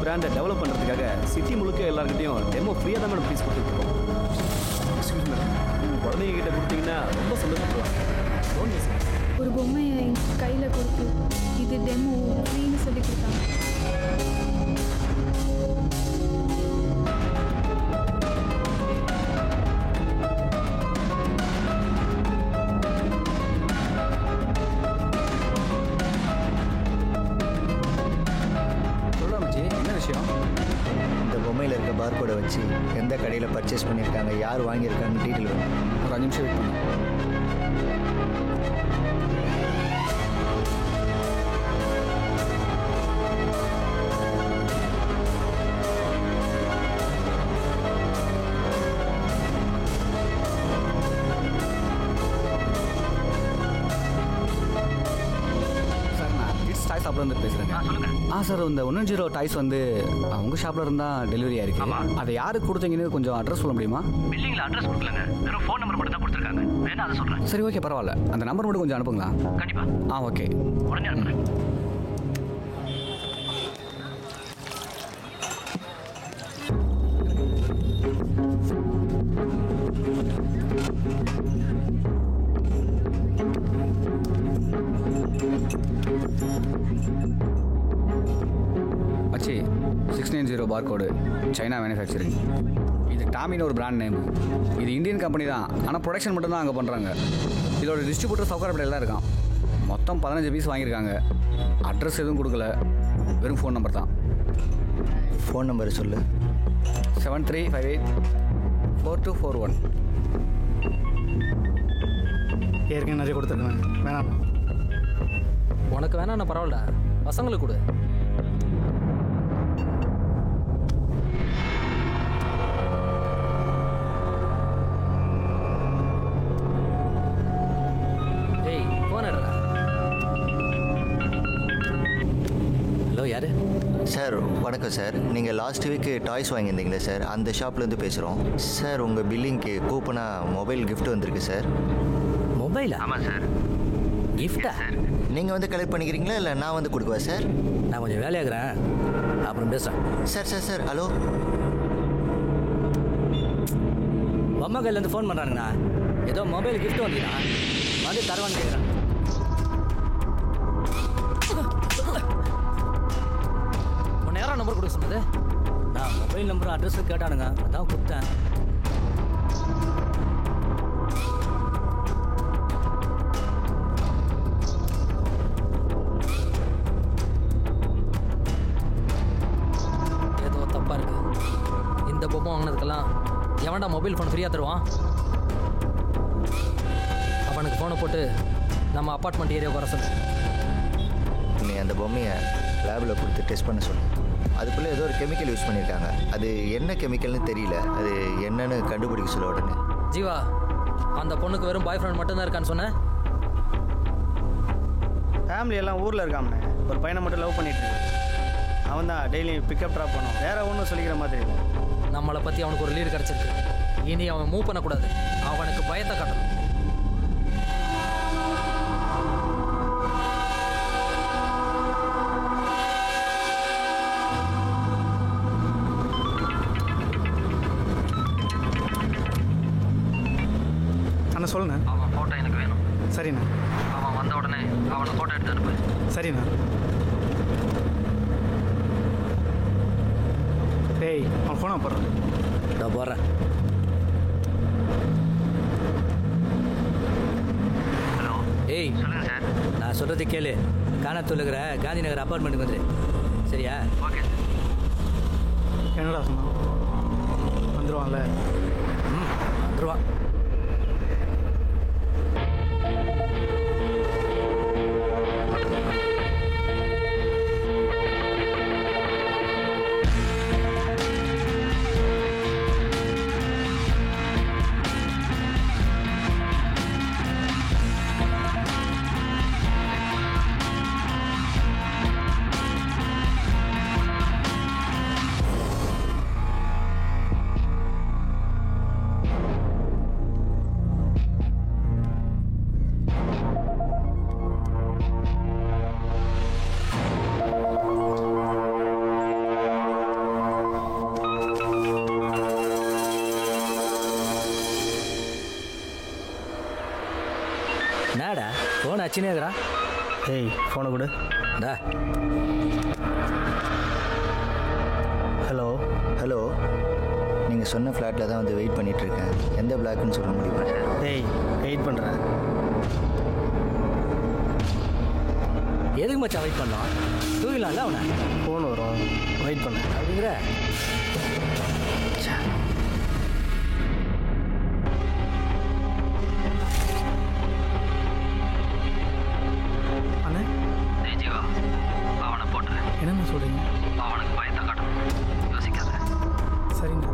பிராண்டை டெவலப் பண்ணுறதுக்காக சிட்டி முழுக்க எல்லாருக்கிட்டையும் டெமோ ஃப்ரீயாக தான் மேடம் ப்ளீஸ் கொடுத்துருக்கோம். குழந்தைங்க கிட்ட கொடுத்தீங்கன்னா ரொம்ப சந்தோஷப்படுவாங்க. ஒரு பொம்மையை என் கையில் கொடுத்து இது டெமோ ஃப்ரீன்னு சொல்லி கொடுத்தாங்க. இந்த பொம்மையில் இருக்க பார்கோடை வச்சு எந்த கடையில் பர்ச்சேஸ் பண்ணியிருக்காங்க, யார் வாங்கியிருக்காங்க டீட்டெயில் வேணும். ஒரு 5 நிமிஷம் வெயிட் பண்ணுங்க. ஷாப்பில் இருந்து பேசுகிறேங்க. சார் இந்த 110 டாய்ஸ் வந்து உங்கள் ஷாப்பில் இருந்தால் டெலிவரி ஆயிருக்கு. அதை யாருக்கு கொடுத்தீங்கன்னு கொஞ்சம் அட்ரஸ் சொல்ல முடியுமா? பில்லிங்கில் அட்ரஸ் கொடுக்கலங்க, வெறும் ஃபோன் நம்பர் மட்டும் தான் கொடுத்துருக்காங்க. வேணா அதை சொல்கிறேன். சரி, ஓகே, பரவாயில்ல. அந்த நம்பர் மட்டும் கொஞ்சம் அனுப்புங்களா? கண்டிப்பாக. ஓகே, உடனே அனுப்புகிறேன். அச்சி 690 பார்கோடு, சைனா மேனுஃபேக்சரிங். இது டாமின்னு ஒரு பிராண்ட் நேம். இது இந்தியன் கம்பெனி தான், ஆனால் ப்ரொடக்ஷன் மட்டும் தான் அங்கே பண்ணுறாங்க. இதோட டிஸ்ட்ரிபியூட்டர் சவுகார்பேட்டையில் தான் இருக்கான். மொத்தம் 15 பீஸ் வாங்கியிருக்காங்க. அட்ரஸ் எதுவும் கொடுக்கல, வெறும் ஃபோன் நம்பர் தான். ஃபோன் நம்பர் சொல்லு. 73584241. ஏற்கனவே நிறைய கொடுத்துருக்கேன், வேணாம். உனக்கு வேணாம், பரவாயில்ல, பசங்களுக்கு கொடு. ஏய் ஃபோன் எடுறா. ஹலோ, யார் சார்? வணக்கம் சார். நீங்கள் லாஸ்ட் வீக்கு டாய்ஸ் வாங்கியிருந்தீங்களே சார், அந்த ஷாப்லேருந்து பேசுகிறோம் சார். உங்கள் பில்லிங்க்கு கூப்பனாக மொபைல் கிஃப்ட் வந்திருக்கு சார். மொபைலா? ஆமாம் சார். கிஃப்டா? நீங்கள் வந்து கலெக்ட் பண்ணிக்கிறீங்களா இல்லை நான் வந்து கொடுக்குவா சார்? நான் கொஞ்சம் வேலையாகிறேன், அப்புறம் பேசுகிறேன். Sir sir sir hello. அம்மா கையிலேருந்து ஃபோன் பண்ணுறாங்கண்ணா. ஏதோ மொபைல் கிஃப்ட் வந்தீங்கன்னா வந்து தருவான்னு கேட்குறேன். உன்னை யாரோ நம்பர் கொடுக்க சொன்னது? நான் மொபைல் நம்பர் அட்ரஸ் கேட்டானுங்க, அதான் கொடுத்தேன். ஏதோ தப்பாக இருக்கு. இந்த பொம்மை வாங்கினதுக்கெல்லாம் எவன்டா மொபைல் ஃபோன் ஃப்ரீயாக தருவான்? அவனுக்கு ஃபோனை போட்டு நம்ம அப்பார்ட்மெண்ட் ஏரியாவுக்கு வர சொல்லு. நீ அந்த பொம்மையை லேபில் கொடுத்து டெஸ்ட் பண்ண சொல்லு. அதுக்குள்ளே ஏதோ ஒரு கெமிக்கல் யூஸ் பண்ணியிருக்காங்க. அது என்ன கெமிக்கல்னு தெரியல, அது என்னன்னு கண்டுபிடிக்க சொல்ல உடனே. ஜீவா, அந்த பொண்ணுக்கு வெறும் பாய் ஃப்ரெண்ட் மட்டும்தான் இருக்கான்னு சொன்னேன். ஃபேமிலி எல்லாம் ஊரில் இருக்காமண்ணே. ஒரு பையனை மட்டும் லவ் பண்ணிட்டு இருக்கு. அவன் தான் டெய்லி பிக்கப் ட்ராப் பண்ணும், வேற ஒன்றும் சொல்லிக்கிற மாதிரி இல்லை. நம்மளை பற்றி அவனுக்கு ஒரு லீடு கிடச்சிருக்கு. இனி அவன் மூவ் பண்ணக்கூடாது, அவனுக்கு பயத்தை காட்டணும். அண்ணா சொல்லுண்ணே. அவன் ஃபோட்டோ எனக்கு வேணும். சரிண்ணா. அவன் வந்த உடனே அவனை ஃபோட்டோ எடுத்து அனுப்பு. சரிண்ணா. டேய், அவன் ஃபோனை போடுறான். நான் போடுறேன். ஹலோ. ஏய் சொல்லுங்கள் சார். நான் சொல்கிறது கேளு. காணத்தூர் இருக்கிற காந்தி நகர் அப்பார்ட்மெண்ட்டுக்கு வந்துடு. சரியா? ஓகே. என்னடா சொன்னான்? வந்துடுவான்ல? வந்துடுவான். என்னடா ஃபோன் அச்சினேதுரா? ஏய் ஃபோனை கொடு. டா. Hello hello. நீங்கள் சொன்ன ஃப்ளாட்டில் தான் வந்து வெயிட் பண்ணிகிட்ருக்கேன். எந்த பிளாக்குன்னு சொல்ல முடியுமா? ஏய் வெயிட் பண்ணுறேன். எதுக்கு மச்சான் வெயிட் பண்ணோம்? தூங்கிடலாம்ல அவனை. ஃபோன் வரும், வெயிட் பண்ண அப்படிங்கிற. அண்ணே ஜீவா, அவனை போட்டுறேன். என்னென்ன சொல்கிறீங்க? அவனுக்கு பயத்தை காட்டணும், யோசிக்காத. சரிங்க.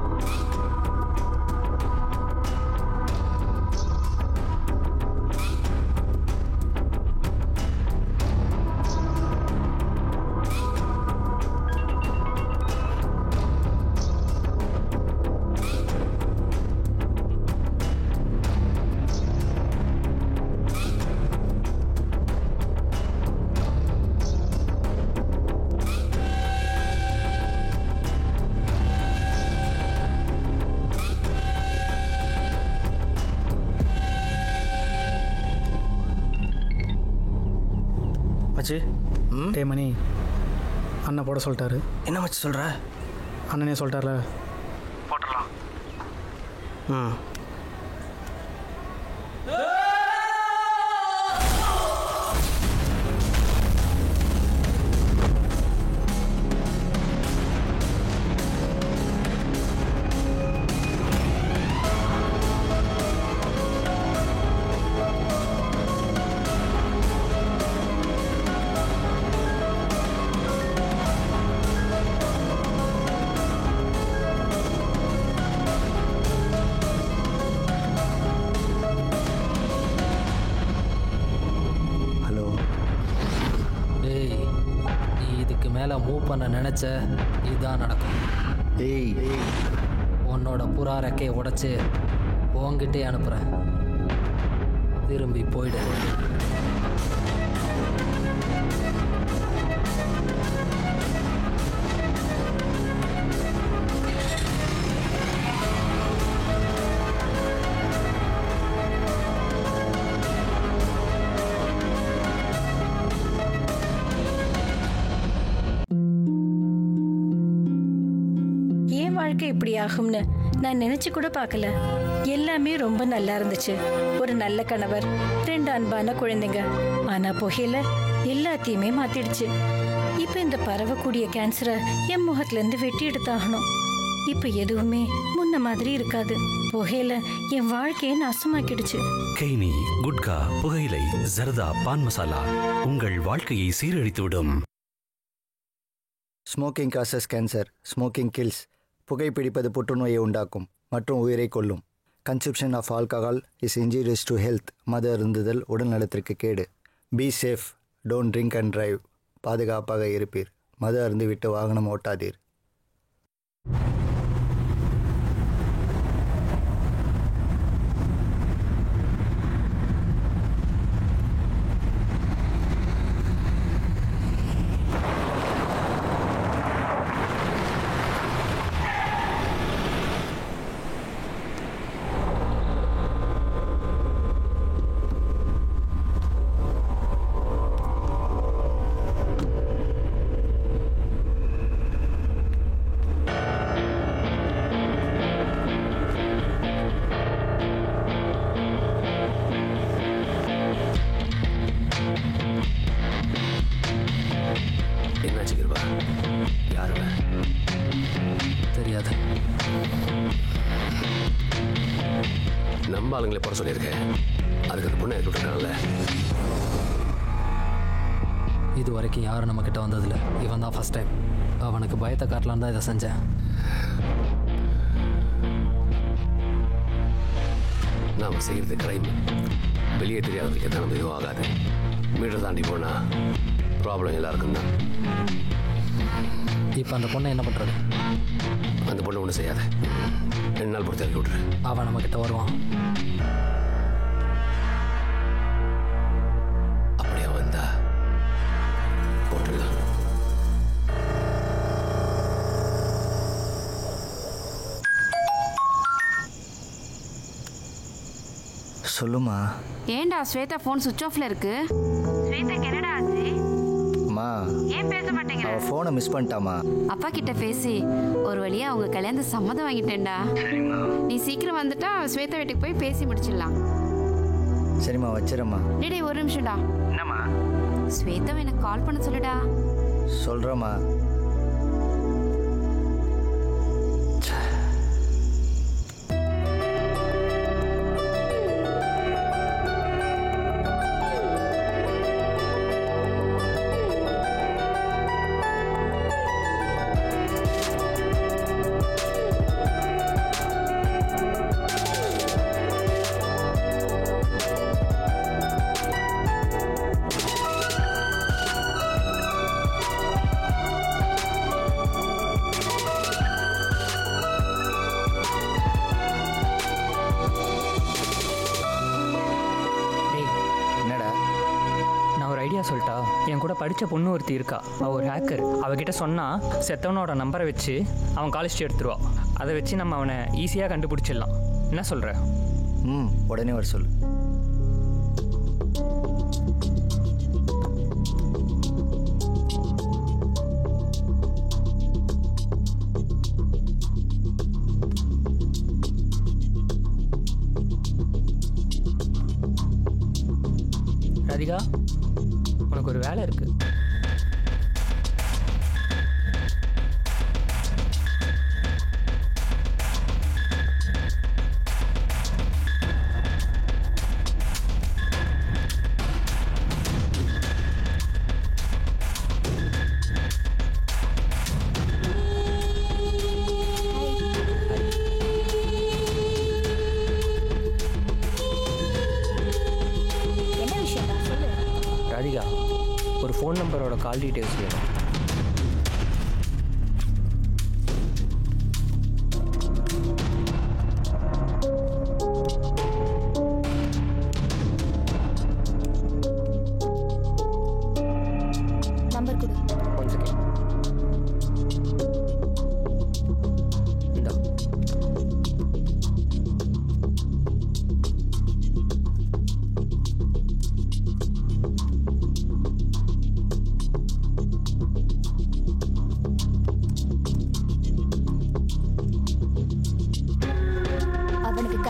மச்சி. டே மணி, அண்ணன் போட சொல்லிட்டாரு. என்ன மச்சி சொல்கிற? அண்ணனே சொல்லிட்டார்ல, போட்டுடலாம். ம். மேலே மூவ் பண்ண நினச்ச இதுதான் நடக்கும். ஏய் உன்னோட புறா ரெக்கையை உடைச்சு உன்கிட்டே அனுப்புகிறேன். திரும்பி போயிடு. வாழ்க்கை இப்படி ஆகும்னு நான் நினைச்சு கூட பார்க்கல. எல்லாமே ரொம்ப நல்லா இருந்துச்சு. ஒரு நல்ல கணவர், 2 அன்பான குழந்தைங்க. ஆனா புகையில எல்லாத்தையுமே மாத்திடுச்சு. இப்ப இந்த பரவக்கூடிய கேன்சரை என் முகத்துல இருந்து வெட்டி எடுத்தாகணும். இப்ப எதுவுமே முன்ன மாதிரி இருக்காது. புகையில என் வாழ்க்கையை நாசமாக்கிடுச்சு. கெய்னி, குட்கா, புகையிலை, ஜர்தா, பான் மசாலா உங்கள் வாழ்க்கையை சீரழித்துவிடும். Smoking causes cancer. Smoking kills. புகைப்பிடிப்பது புற்றுநோயை உண்டாக்கும் மற்றும் உயிரை கொல்லும். Consumption of alcohol is injurious to health. மது அருந்துதல் உடல் நலத்திற்கு கேடு. Be safe. Don't drink and drive. பாதுகாப்பாக இருப்பீர். மது அருந்து விட்டு வாகனம் ஓட்டாதீர். தெரியாது. நம்ம ஆளுங்களை போட சொல்லியிருக்கேன். அதுக்கு அந்த பொண்ணை இருக்கிட்டாங்கல்ல. இது வரைக்கும் யாரும் நம்ம கிட்ட வந்ததில்ல. இவன் தான் ஃபர்ஸ்ட் டைம். அவனுக்கு பயத்தை காட்டலான்னு தான் இதை செஞ்சேன். நாம் செய்கிறது கிரைம். வெளியே தெரியாதவங்களுக்கு எதாவது நம்ம எதுவும் ஆகாது. மீட்டர் தாண்டி போனா ப்ராப்ளம் எல்லாருக்கும் தான். இப்போ அந்த பொண்ணை என்ன பண்ணுறது? அந்த பொண்ணை ஒன்றும் செய்யாத. 2 நாள் பொறுத்து இறக்கி விட்ரு. அவன் நம்ம கிட்ட வருவான். அப்படியே வந்தா போட்டுருக்கலாம். சொல்லுமா. ஏண்டா ஸ்வேதா ஃபோன் சுவிட்ச் ஆஃப்ல இருக்கு? ஸ்வேதாக்கு என்னடா ஆச்சு? அம்மா ஏன் பேச மாட்டேங்கிற? அவ ஃபோனை மிஸ் பண்ணிட்டாமா. அப்பா கிட்ட பேசி ஒரு வழியா அவங்க கல்யாணத்தை சம்மதம் வாங்கிட்டேன்டா. நீ சீக்கிரம் வந்துட்டா ஸ்வேதா வீட்டுக்கு போய் பேசி முடிச்சிடலாம். சரிம்மா வச்சிரம்மா. டேய் ஒரு நிமிஷம்டா. என்னம்மா? ஸ்வேதாவை எனக்கு கால் பண்ண சொல்லுடா. சொல்றேம்மா. சொல்லிட்டா, என் கூட படித்த பொண்ணு ஒருத்தி இருக்கா. அவள் ஒரு ஹேக்கர். அவகிட்ட சொன்னால் செத்தவனோட நம்பரை வச்சு அவன் காலேஜ் எடுத்துருவா. அதை வச்சு நம்ம அவனை ஈஸியாக கண்டுபிடிச்சிடலாம். என்ன சொல்கிற? உடனே வர சொல்லு. ராதிகா, உனக்கு ஒரு வேலை இருக்கு. என்ன விஷயம்டா சொல்லு. ராதிகா, ஒரு ஃபோன் நம்பரோட கால் டீட்டெயில்ஸ் வேணும்.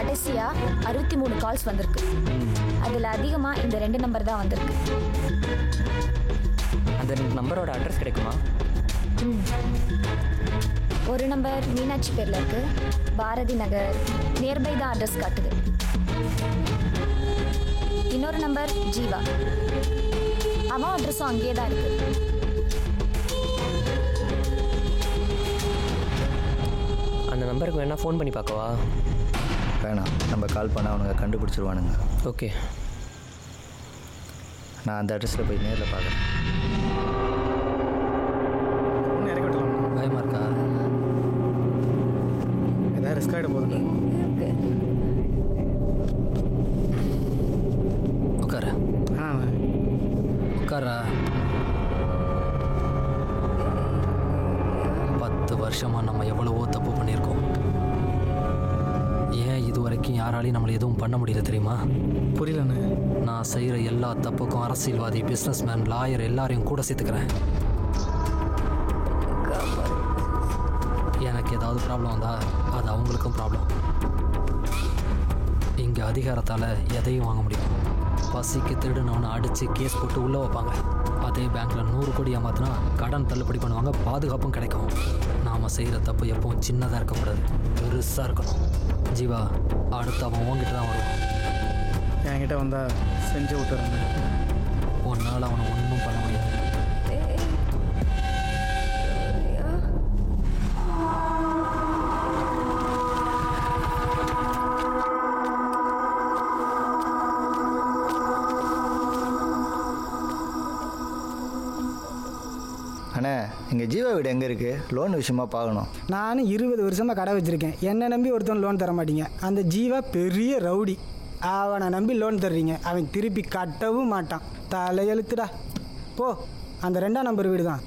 கடைசியா 63 கால்ஸ் வந்திருக்கு. அதுல அதிகமா இந்த 2 நம்பர் தான் வந்திருக்கு. அந்த நம்பரோட அட்ரஸ் கிடைக்குமா? ஒரு நம்பர் மீனாட்சி பேர்ல இருக்கு, பாரதி நகர் நியர்பை தான் அட்ரஸ் காட்டுது. இன்னொரு நம்பர் ஜீவா, அவன் அட்ரஸும் அங்கேயே தான் இருக்கு. அந்த நம்பருக்கு வேணா ஃபோன் பண்ணி பார்க்கவா? வேணாம், நம்ம கால் பண்ணால் அவனுங்க கண்டுபிடிச்சிருவானுங்க. ஓகே, நான் அந்த அட்ரஸில் போய் நேரில் பார்க்குறேன். பயமா இருக்கா? ஏதாவது ரிஸ்க் ஆகிட போகுது. உட்கார உட்காரா. 10 வருஷமா நம்ம எவ்வளவோ தப்பு பண்ணியிருக்கோம். ஏன் இது வரைக்கும் யாராலையும் நம்மளை எதுவும் பண்ண முடியல தெரியுமா? புரியலண்ணே. நான் செய்கிற எல்லா தப்புக்கும் அரசியல்வாதி, பிஸ்னஸ்மேன், லாயர் எல்லாரையும் கூட சேர்த்துக்கிறேன். எனக்கு ஏதாவது ப்ராப்ளம் வந்தால் அது அவங்களுக்கும் ப்ராப்ளம். இங்கே அதிகாரத்தால் எதையும் வாங்க முடியும். பசிக்கு திருடுனவனை அடித்து கேஸ் போட்டு உள்ளே வைப்பாங்க. அதே பேங்க்கில் 100 கோடி ஏமாத்தினா கடன் தள்ளுபடி பண்ணுவாங்க, பாதுகாப்பும் கிடைக்கும். நாம் செய்கிற தப்பு எப்பவும் சின்னதாக இருக்கக்கூடாது, பெருசாக இருக்கணும். ஜீவா, அடுத்து அவன் உங்ககிட்ட தான் வருவான். என்கிட்ட வந்தால் செஞ்சு விட்டுறேன். உன்னால் அவனை ஒன்றும் பண்ண முடியாது. அண்ணே, எங்கள் ஜீவா வீடு எங்கே இருக்குது? லோன் விஷயமா பார்க்கணும். நானும் 20 வருஷமாக கடை வச்சுருக்கேன். என்னை நம்பி ஒருத்தன் லோன் தர மாட்டீங்க. அந்த ஜீவா பெரிய ரவுடி, அவனை நம்பி லோன் தர்றீங்க. அவன் திருப்பி கட்டவும் மாட்டான். தலையெழுத்துடா. போ, அந்த 2ஆம் நம்பர் வீடு தான்.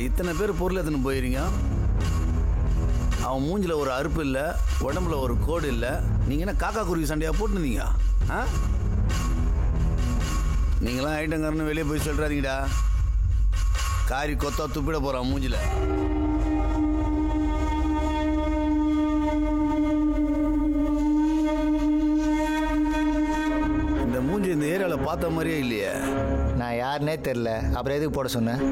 இத்தனை பேர் பொருள் எடுத்துன்னு போயிருங்க. அவன் மூஞ்சில் ஒரு அறுப்பு இல்லை, உடம்புல ஒரு கோடு இல்லை. நீங்கள் என்ன காக்கா குருவி சண்டையாக போட்டுருந்தீங்க? நீங்களாம் ஐட்டங்காரன்னு வெளியே போய் சொல்கிறாதீங்கடா. காரி கொத்தா துப்பிட போகிறான் மூஞ்சில். இந்த மூஞ்சி இந்த ஏரியாவில் பார்த்த மாதிரியே இல்லையே. நான் யாருன்னே தெரில, அப்புறம் எதுக்கு போட சொன்னேன்?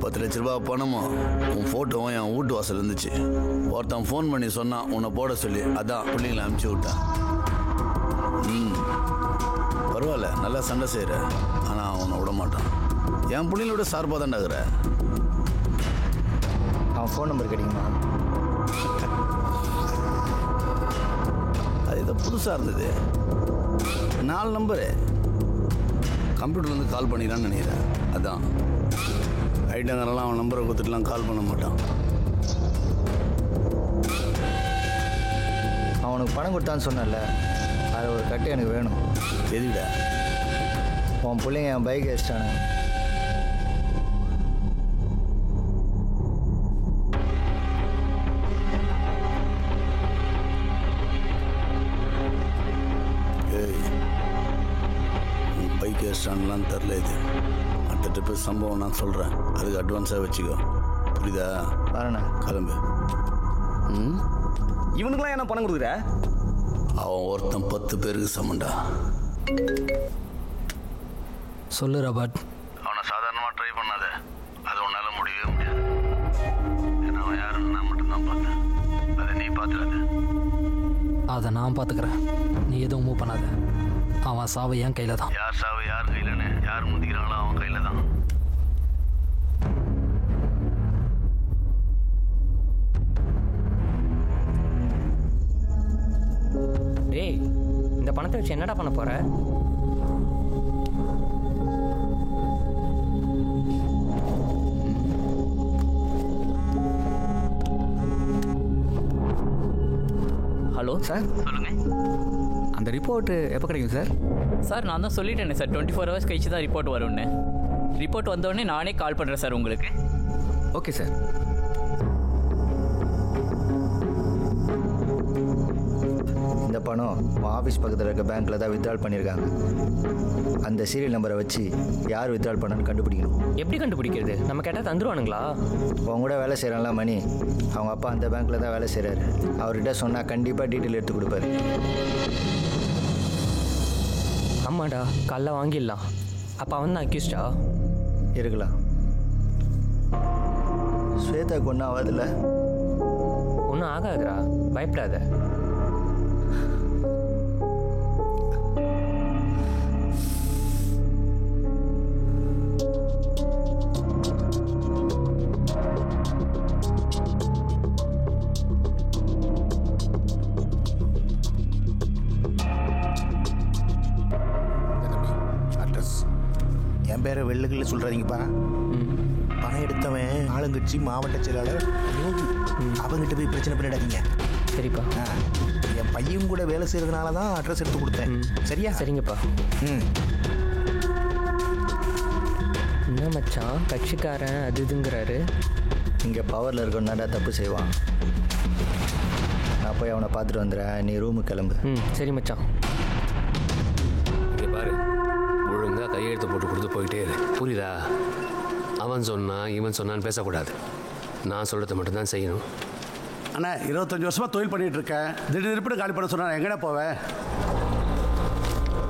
10 லட்ச ரூபா பணமும் உன் ஃபோட்டோவும் என் வீட்டு வாசல் இருந்துச்சு. ஒருத்தன் ஃபோன் பண்ணி சொன்னான் உன்னை போட சொல்லி. அதான் பிள்ளைங்களை அனுப்பிச்சி விட்டான். பரவாயில்ல, நல்லா சண்டை செய்கிற. ஆனால் அவனை விட மாட்டான். என் பிள்ளைங்களோட சார்பாக தான் நகர. அவன் ஃபோன் நம்பர் கிடைக்குமா? அது இதை புதுசாக இருந்தது. 4 நம்பரு கம்ப்யூட்டர்லேருந்து கால் பண்ணிடலான்னு நினைக்கிறேன். அதான் ஐட்டங்காரெல்லாம் அவன் நம்பரை கொடுத்துட்டுலாம் கால் பண்ண மாட்டான். அவனுக்கு பணம் கொடுத்தான்னு சொன்னல, அது ஒரு கட்டு எனக்கு வேணும். எதுடா? உன் பிள்ளைங்க என் பைக் வச்சிட்டானுங்க. பைக் ஸ்டாண்ட்லாம் தெரில. இது அடுத்த ட்ரிப்பு சம்பவம் நான் சொல்கிறேன். அதுக்கு அட்வான்ஸாக வச்சுக்கோ. புரியுதா? வரண்ணா, கிளம்பு. இவனுக்குலாம் என்ன பணம் கொடுக்குற? அவன் ஒருத்தன் 10 பேருக்கு சமண்டா. சொல்லு ராபர்ட். அவனை சாதாரணமாக ட்ரை பண்ணாத. அது உன்னால் முடியவே முடியாது. ஏன்னா அவன் யாருன்னு நான் மட்டும்தான் பார்த்தேன். அதை நீ பார்த்துடாத. அதை நான் பார்த்துக்கிறேன். நீ எதுவும் மூவ் பண்ணாத. அவன் சாவு என் கையில் தான். யார் சாவு யார் கையிலன்னு யார் முந்திக்கிறாங்களோ அவன் கையில் தான். டேய், இந்த பணத்தை வச்சு என்னடா பண்ண போற? ஹலோ சார், சொல்லுங்க. அந்த ரிப்போர்ட்டு எப்போ கிடைக்கும் சார்? சார் நான் தான் சொல்லிட்டேனே சார், 24 ஹவர்ஸ் கழிச்சு தான் ரிப்போர்ட் வரும்னு. ரிப்போர்ட் வந்தோடனே நானே கால் பண்ணுறேன் சார் உங்களுக்கு. Okay sir. இந்த பணம் உன் ஆஃபீஸ் பக்கத்தில் இருக்க பேங்க்கில் தான் வித்ட்ரால் பண்ணியிருக்காங்க. அந்த சீரியல் நம்பரை வச்சு யார் வித்ட்ரால் பண்ணான்னு கண்டுபிடிக்கணும். எப்படி கண்டுபிடிக்கிறது? நம்ம கேட்டால் தந்துருவானுங்களா? உன் கூட வேலை செய்கிறான்ல மணி, அவங்க அப்பா அந்த பேங்க்கில் தான் வேலை செய்கிறாரு. அவர்கிட்ட சொன்னால் கண்டிப்பாக டீட்டெயில் எடுத்து கொடுப்பாரு. ஆமாடா, காலைல வாங்கிடலாம். அப்போ அவன் தான் அக்யூஸ்டா இருக்கலாம். ஸ்வேதாக்கு ஒன்றும் ஆகாதுல்ல? ஒன்றும் ஆகாதுடா, பயப்படாத. என் பேரை வெள்ளுகளில் சொல்கிறாதீங்கப்பா. பணம் எடுத்தவன் ஆளுங்கட்சி மாவட்ட செயலாளர் யோகி. அவங்ககிட்ட போய் பிரச்சனை பண்ணிடாதீங்க. சரிப்பா. என் பையன் கூட வேலை செய்கிறதுனால தான் அட்ரஸ் எடுத்து கொடுத்தேன். சரியா? சரிங்கப்பா. என்ன மச்சான் கட்சிக்காரன் அது இதுங்கிறாரு. இங்கே பவரில் இருக்கணும்னா தப்பு செய்வான். நான் போய் அவனை பார்த்துட்டு வந்துடுறேன். நீ ரூமுக்கு கிளம்பு. சரி மச்சான். இங்கே பாரு, ஒழுங்காக கையெழுத்து போட்டு கொடுத்து போயிட்டே இரு. புரியுதா? அவன் சொன்னான் இவன் சொன்னான்னு பேசக்கூடாது. நான் சொல்கிறத மட்டும்தான் செய்யணும். அண்ணா 25 வருஷமாக தொழில் பண்ணிகிட்டு இருக்கேன். திடீர்னு காலி பண்ண சொன்னா எங்கடா போவேன்?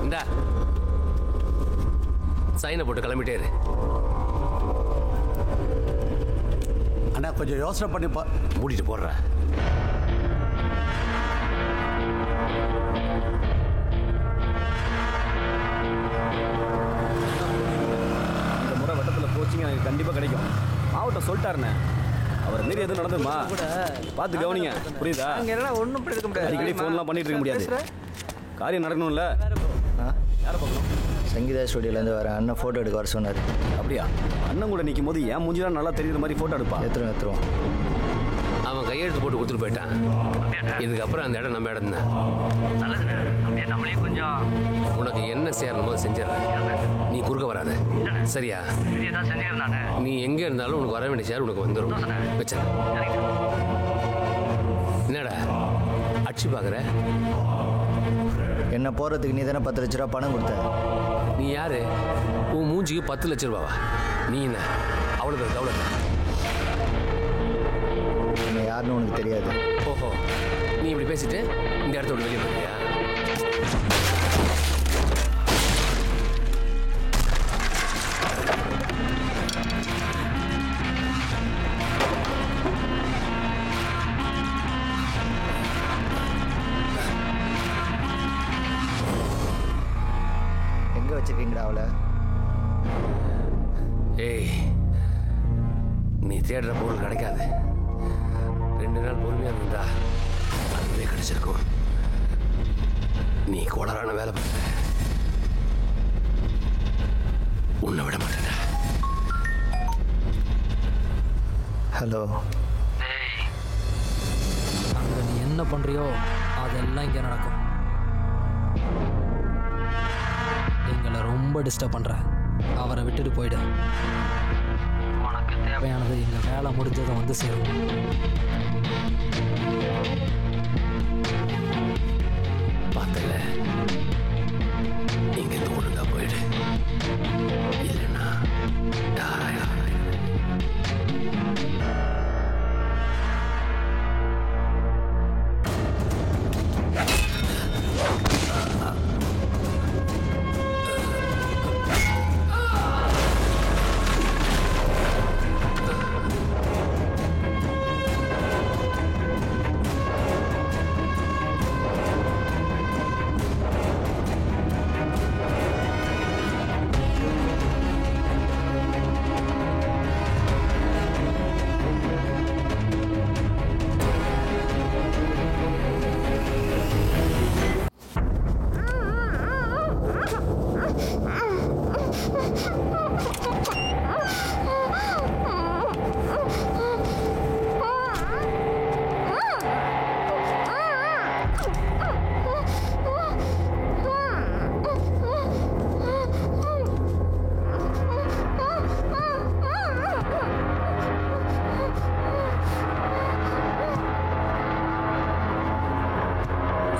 இந்தா சைனை போட்டு கிளம்பிட்டே இரு. அண்ணா கொஞ்சம் யோசனை பண்ணி மூடிட்டு போடுற. இந்த முறை வட்டத்தில் கோச்சிங் எனக்கு கண்டிப்பாக கிடைக்கும். மாவட்டம் சொல்லிட்டாருண்ணே. அவர் மீறி எதுவும் நடந்துமா பார்த்து கவனிங்க. புரியுதா? ஒன்றும் எடுக்க முடியாது. அடிக்கடி ஃபோன்லாம் பண்ணிட்டு இருக்க முடியாது. காரியம் நடக்கணும்ல. யாரை பார்க்கணும்? சங்கீதா ஸ்டுடியோலேருந்து வர அண்ணன் ஃபோட்டோ எடுக்க வர சொன்னார். அப்படியா? அண்ணன் கூட நிற்கும் போது என் மூஞ்சி தான் நல்லா தெரியுற மாதிரி ஃபோட்டோ எடுப்பா. எடுத்துருவோம். அவன் கையை கையெழுத்து போட்டு கொடுத்துட்டு போயிட்டான். இதுக்கப்புறம் அந்த இடம் நம்ம இடம் தான். நம்மளே கொஞ்சம் உனக்கு என்ன செய்யணுமோ செஞ்சிடறேன். நீ குறுக்க வராத, சரியா? நீ எங்கே இருந்தாலும் உனக்கு வர வேண்டிய சேர் உனக்கு வந்துடும். வச்ச என்னடா அடிச்சு பார்க்குற? என்ன போகிறதுக்கு நீ தானே 10 லட்ச ரூபா பணம் கொடுத்த. நீ யாரு? உன் மூஞ்சிக்கு 10 லட்ச ரூபாவா? நீ என்ன அவ்வளோ அவ்வளோ என்ன யாருன்னு உனக்கு தெரியாது. ஓஹோ, நீ இப்படி பேசிட்டு இந்த இடத்த விட்டு வெளியே போறியா? எங்கே வச்சுருக்கீங்கடா அவளை? ஏய், நீ தேடுற பொருள் கிடைக்காது. 2 நாள் பொறுமையாக இருந்தா அதுவே கிடைச்சிருக்கும். நீ கோளாறான வேலை பண்ண, உன்னை விட மாட்டேன். ஹலோ, அங்கே நீ என்ன பண்ணுறியோ அதெல்லாம் இங்கே நடக்கும். எங்களை ரொம்ப டிஸ்டர்ப் பண்ணுற, அவரை விட்டுட்டு போயிடு. உனக்கு தேவையானது எங்கள் வேலை முடிஞ்சதை வந்து சேரும். பார்த்தல, இங்கே ஒழுங்கா போயிடு, இல்லைன்னா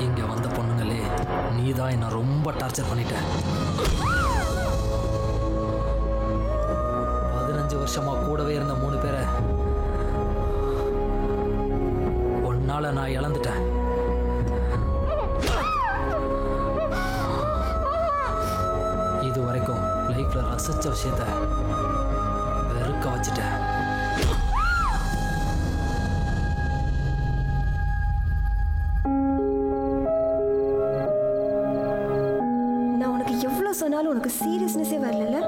இங்கே வந்த பொண்ணுங்களே, நீ தான் என்னை ரொம்ப டார்ச்சர் பண்ணிட்ட. 15 வருஷமா கூடவே இருந்த 3 பேரை ஒன்னால நான் இழந்துட்டேன். இது வரைக்கும் லைஃப்ல ரசிச்ச விஷயத்த வெறுக்க வச்சுட்டேன். சொன்னாலும் உனக்கு சீரியஸ்னஸே வரல.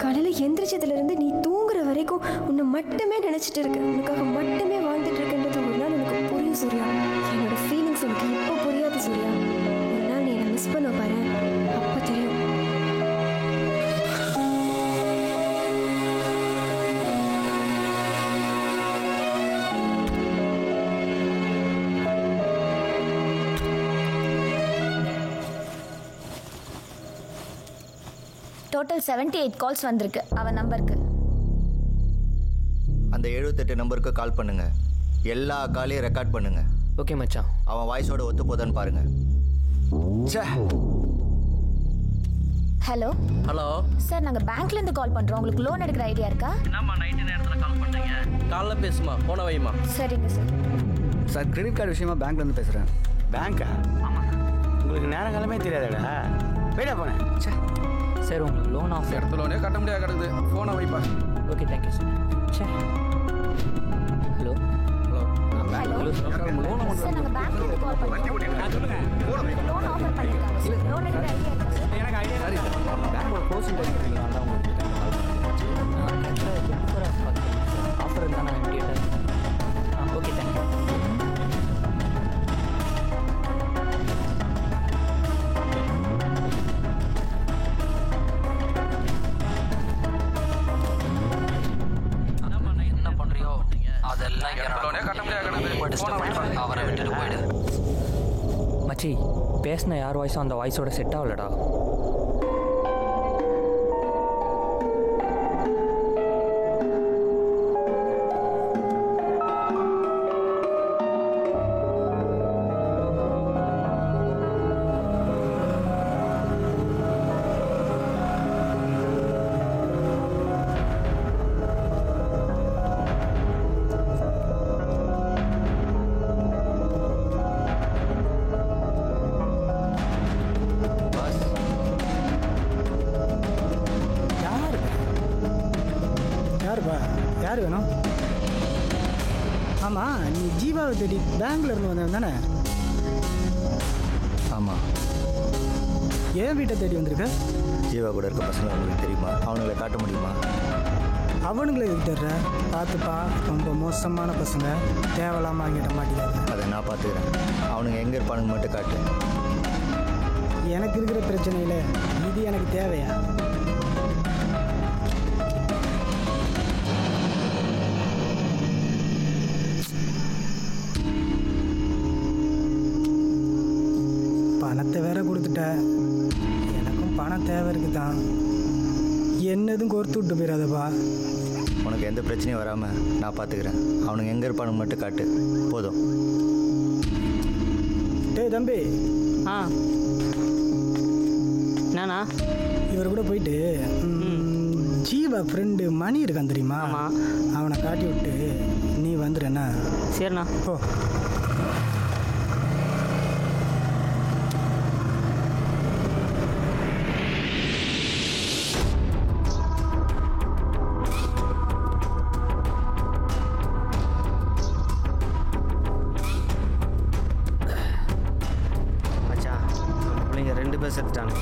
காலையில் எந்திரிச்சதுலேருந்து நீ தூங்குற வரைக்கும் உன்னை மட்டுமே நினச்சிட்டு இருக்க, உனக்காக மட்டுமே வாழ்ந்துட்டு இருக்குன்றது ஒரு நாள் எனக்கு புரியும் சூர்யா. என்னோட ஃபீலிங்ஸ் உனக்கு இப்போ புரியாது சூர்யா. ஒரு நாள் நீ என்னை மிஸ் பண்ண பாரு, அப்போ தெரியும். டோட்டல் 78 கால்ஸ் வந்திருக்கு அவன் நம்பருக்கு. அந்த 78 நம்பருக்கு கால் பண்ணுங்க. எல்லா காலையும் ரெக்கார்ட் பண்ணுங்க. ஓகே மச்சான். அவன் வாய்ஸோட ஒத்து போதான்னு பாருங்க. ஹலோ ஹலோ சார், நாங்கள் பேங்க்லேருந்து கால் பண்ணுறோம். உங்களுக்கு லோன் எடுக்கிற ஐடியா இருக்கா? என்னம்மா நைட்டு நேரத்தில் கால் பண்ணுறீங்க? காலைல பேசுமா, போன வைமா. சரிங்க சார். சார், கிரெடிட் கார்டு விஷயமா பேங்க்லேருந்து பேசுகிறேன். பேங்க்கா? ஆமாம். உங்களுக்கு நேரங்காலமே தெரியாதடா. போய்டா போனேன். சார், உங்களுக்கு லோன் ஆஃப் இடத்துல லோனே கட்ட முடியாது கிடக்குது. ஃபோனை வைப்பா. Okay, thank you sir. Sir, hello hello hello sir, நாங்கள் பேங்க்லேருந்து கால் பண்ணுறோம். லோன் ஆஃபர் பண்ணியிருக்காங்க சார். லோன் எடுக்கிற ஐடியா இருக்கா சார்? எனக்கு ஐடியா சரி சார். பேங்க்கோட க்ளோசிங் டைம் இருக்குங்களா? அதான் உங்களுக்கு ஆஃபர் இருந்தால் நான் கேட்டேன். Okay, thank you. என்ன பண்றியோ அதெல்லாம் லோனே கட்ட முடியாது கிடக்குது. டிஸ்டர்ப் பண்ணுறேன். அவரை விட்டுட்டு போயிடு. மச்சி பேசின யார் வாய்ஸும் அந்த வாய்ஸோட செட் ஆகலடா. யார் வேணும்? ஆமாம், நீ ஜீவாவை தேடி பேங்க்ல இருந்து வந்தவன் தானே? ஆமாம். ஏன் வீட்டை தேடி வந்திருக்க? ஜீவா கூட இருக்க பசங்க உங்களுக்கு தெரியுமா? அவனுங்களை காட்ட முடியுமா? அவனுங்களை விட்டுற பார்த்துப்பா, ரொம்ப மோசமான பசங்க, தேவையில்லாமல் வாங்கிட்ட மாட்டேங்காது. அதை நான் பார்த்துக்கிறேன். அவனுங்க எங்கே இருப்பானுங்க மட்டும் காட்டு. எனக்கு இருக்கிற பிரச்சனையில் இது எனக்கு தேவையா? பணத்தை வேற கொடுத்துட்ட. எனக்கும் பணம் தேவை இருக்குதான். என்னதும் கோர்த்து விட்டு போயிடாதப்பா. உனக்கு எந்த பிரச்சனையும் வராமல் நான் பார்த்துக்கிறேன். அவனுங்க எங்கே இருப்பானுங்க மட்டும் காட்டு, போதும். டேய் தம்பி. என்னண்ணா? இவர் கூட போயிட்டு ஜீவா ஃப்ரெண்டு மணி இருக்கான் தெரியுமா? அவனை காட்டி விட்டு நீ வந்துடுறேண்ணா. சரிண்ணா. ஓ செத்துட்டான்.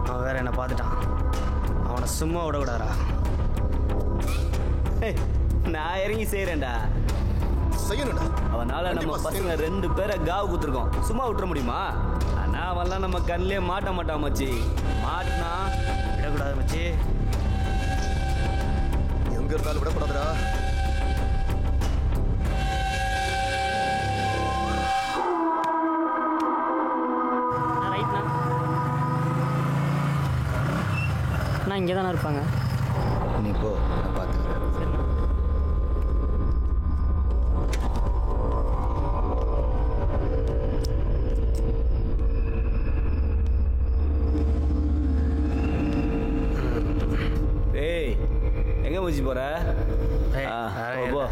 அவன் வேற என்ன பார்த்துட்டான். அவனை சும்மா விடக்கூடாரா? நான் இறங்கி செய்கிறேன்டா. செய்யணும்டா. அவனால நம்ம பசங்க 2 பேரை காவு குத்துருக்கோம். சும்மா விட்டுற முடியுமா? ஆனா அவன்லாம் நம்ம கண்ணிலே மாட்ட மாட்டான் மச்சி. மாட்டினா விடக்கூடாது மச்சி. எங்க இருந்தாலும் விடக்கூடாதுடா. நான் இங்கே தானே இருப்பாங்க. நீ போ, நான் பார்த்துக்கிறேன். ஏய், எங்கே முடிச்சு போகிற? போ.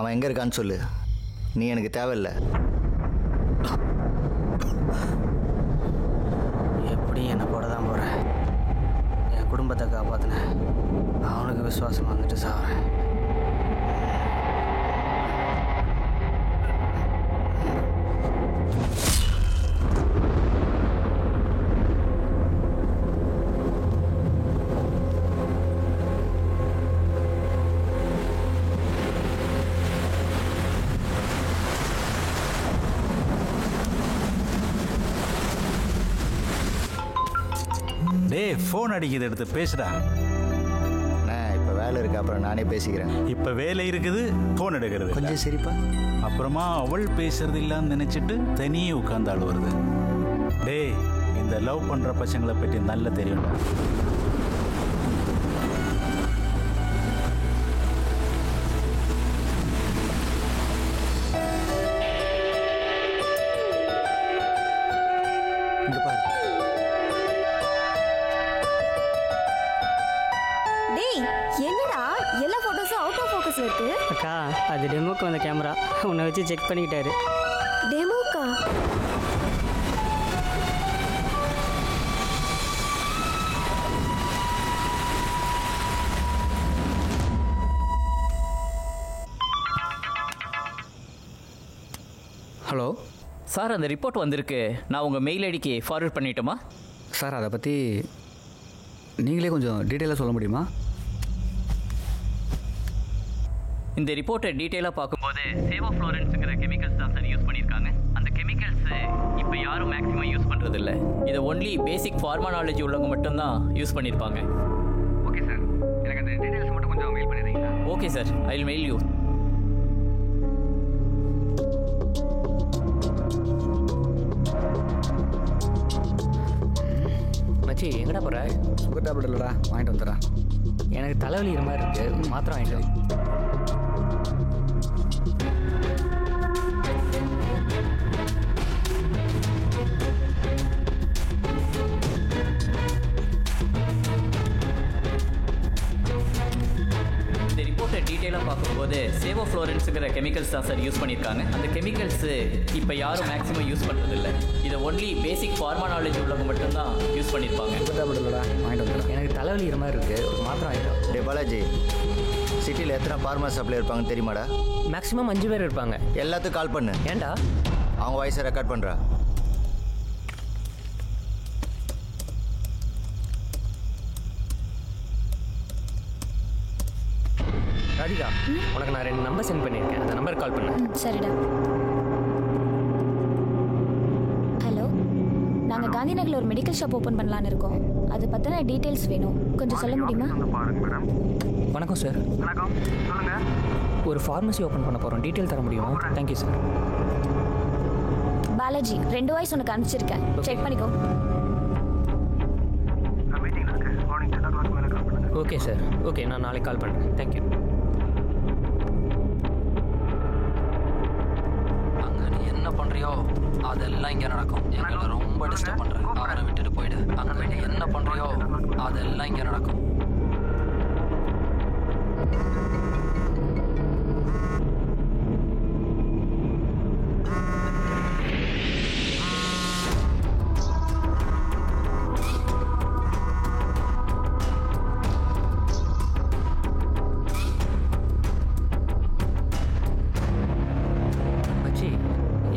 அவன் எங்கே இருக்கான்னு சொல்லு. நீ எனக்கு தேவையில்லை. எப்படி என்னை போட தான் போகிறேன். என் குடும்பத்தை காப்பாற்றினேன். அவனுக்கு விசுவாசம் வந்துட்டு சாகிறேன். டேய் ஃபோன் அடிக்குது, எடுத்து பேசுடா. இப்போ வேலை இருக்கு, அப்புறம் நானே பேசிக்கிறேன். இப்போ வேலை இருக்குது, ஃபோன் எடுக்கிறது கொஞ்சம் சரிப்பா. அப்புறமா அவள் பேசுறது இல்லைன்னு நினைச்சிட்டு தனியே உட்காந்து அழுவுறது. டேய் இந்த லவ் பண்ற பசங்களை பற்றி நல்லா தெரியும்டா. அக்கா அது டெமோக்கு வந்த கேமரா, உன்னை வச்சு செக் பண்ணிக்கிட்டாரு. டெமோக்கா? ஹலோ சார், அந்த ரிப்போர்ட் வந்திருக்கு. நான் உங்கள் மெயில் ஐடிக்கு ஃபார்வர்ட் பண்ணிட்டோமா? சார் அதை பற்றி நீங்களே கொஞ்சம் டீட்டெயிலாக சொல்ல முடியுமா? இந்த ரிப்போர்ட்டை டீட்டெயிலாக பார்க்கும்போது சேவோஃப்ளோரன்ஸுங்கிற கெமிக்கல்ஸ் தான் சார் யூஸ் பண்ணியிருக்காங்க. அந்த கெமிக்கல்ஸ் இப்போ யாரும் மேக்ஸிமம் யூஸ் பண்ணுறதில்ல. இதை ஒன்லி பேசிக் ஃபார்மா நாலேஜ் உள்ளவங்க மட்டும்தான் யூஸ் பண்ணியிருப்பாங்க. ஓகே சார், எனக்கு அந்த டீட்டெயில்ஸ் மட்டும் கொஞ்சம் மெயில் பண்ணிடுறீங்களா? Okay sir, I will mail you. மச்சி எங்கடா போகிற? சுகர் டேப்லெட் இல்லைடா, வாங்கிட்டு வந்துடுறேன். எனக்கு தலைவலி இது மாதிரி இருக்குது, மாத்திரம் வாங்கிட்டு. இந்த ரிப்போர்ட்டை டீட்டெயிலாக பார்க்கும்போது சேவோஃப்ளோரன்ஸுங்கிற கெமிக்கல்ஸ் தான் சார் யூஸ் பண்ணியிருக்காங்க. அந்த கெமிக்கல்ஸு இப்போ யாரும் மேக்ஸிமம் யூஸ் பண்ணுறதில்ல. இதை ஒன்லி பேசிக் ஃபார்மா நாலேஜ் உள்ளவங்க மட்டும்தான் யூஸ் பண்ணியிருப்பாங்க. வாங்கிட்டு வந்துடுறேன். எனக்கு தலைவலி இது மாதிரி இருக்குது, ஒரு மாத்திரம் வாங்கிட்டோம். டே பாலாஜி, சிட்டியில் எத்தனை ஃபார்மா சப்ளை இருப்பாங்கன்னு தெரியுமாடா? மேக்ஸிமம் 5 பேர் இருப்பாங்க. எல்லாத்துக்கும் கால் பண்ணு. ஏன்டா? அவங்க வாய்ஸை ரெக்கார்ட் பண்ணுறா. ராதிகா, உனக்கு நான் 2 நம்பர் சென்ட் பண்ணியிருக்கேன், அந்த நம்பர் கால் பண்ணு. சரிடா. ஹலோ, நாங்கள் காந்தி நகரில் ஒரு மெடிக்கல் ஷாப் ஓப்பன் பண்ணலான்னு இருக்கோம். அது பற்றின டீட்டெயில்ஸ் வேணும், கொஞ்சம் சொல்ல முடியுமா? வணக்கம் சார். வணக்கம், சொல்லுங்கள். ஒரு ஃபார்மசி ஓப்பன் பண்ண போகிறோம், டீட்டெயில் தர முடியுமா? Thank you sir. பாலாஜி, 2 வாய்ஸ் உனக்கு அனுப்பிச்சிருக்கேன், செக் பண்ணிக்கோ. ஓகே சார், ஓகே, நான் நாளைக்கு கால் பண்ணுறேன். தேங்க்யூ. அங்கே நீ என்ன பண்ணுறியோ அதெல்லாம் இங்கே நடக்கும். எங்களை ரொம்ப டிஸ்டர்ப் பண்ணுறேன், அவரை விட்டுட்டு போயிடு. அங்கே நீ என்ன பண்ணுறியோ அதெல்லாம் இங்கே நடக்கும்.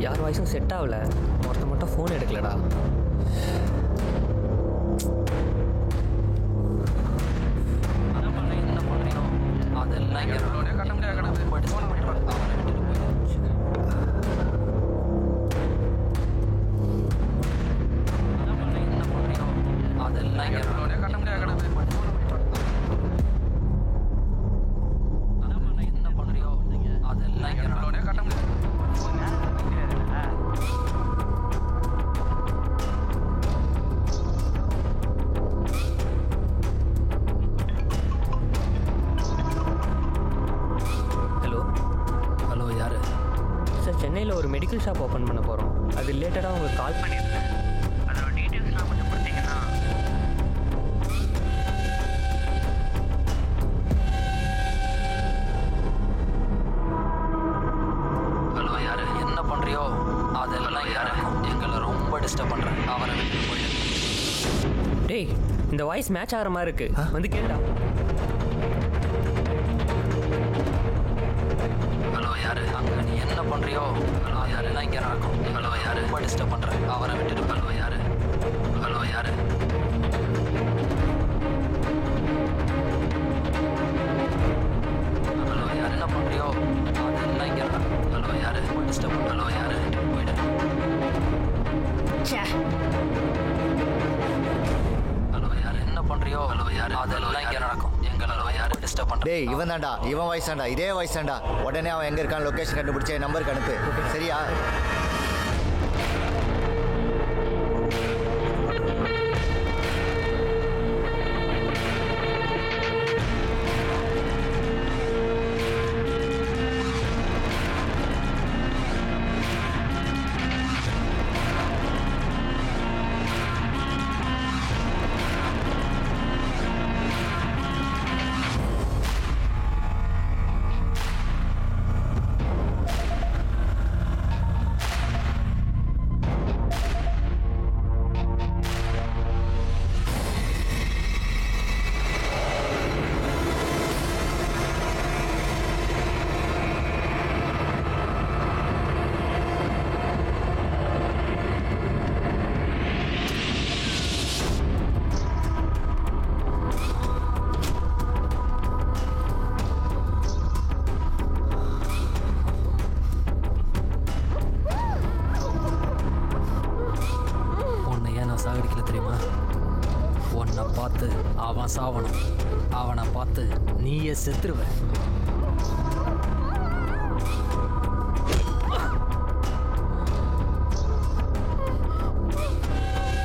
யார் வாய்ஸும் செட் ஆகல, ஒருத்த மட்டும் ஃபோன் எடுக்கலடா. என்ன பண்ணுறீங்க அதெல்லாம் இங்கே கட்ட முடியாது. அவரை விட்டுட்டு போயிடு. என்ன பண்ணுறீங்க அதெல்லாம் இங்கே கட்ட முடியாது. என்ன பண்ணுறியோ அதெல்லாம் இங்கே கட்ட முடியாது. சென்னையில் ஒரு மெடிக்கல் ஷாப் ஓப்பன் பண்ண போகிறோம். அது ரிலேட்டடாக உங்களுக்கு கால் பண்ணியிருந்தேன். அதோட டீட்டெயில்ஸ்லாம் கொஞ்சம் கொடுத்தீங்கன்னா. டிஸ்டர்ப் பண்ணுறேன். அவரை விட்டு போயிடு. டேய், இந்த வாய்ஸ் மேட்ச் ஆகிற மாதிரி இருக்கு. வந்து கேளுடா. ஹலோ யாரு? அங்கே நீ என்ன பண்ணுறியோ? ஹலோ யாருன்னா இங்கே நடக்கும். ஹலோ யாரு? ரொம்ப டிஸ்டர்ப் பண்ணுறேன். அவரை விட்டுட்டு. ஹலோ யாரு? ஹலோ யாரு? ஹலோ யாரு? என்ன பண்ணுறியோ அதெல்லாம் இங்கே நடக்கும். ஹலோ யாரு? ரொம்ப டிஸ்டர்ப் பண்ண. ஹலோ யாரு? போயிடு. ஹலோ யாரு? என்ன பண்ணுறியோ? ஹலோ யாரு? அதெல்லாம் இங்கே நடக்கும். எங்கள் ஹலோ யாரு? டிஸ்டர்ப் பண்ண. டேய் இவன் தான்டா, இவன் வாய்ஸ் தான்டா, இதே வாய்ஸ் தான்டா. உடனே அவன் எங்கே இருக்கான் லொக்கேஷன் கண்டுபிடிச்ச நம்பருக்கு அனுப்பு. சரியா? சாகடிக்கல தெரியுமா? உன்னை பார்த்து அவன் சாவணும், அவனை பார்த்து நீயே செத்துருவ.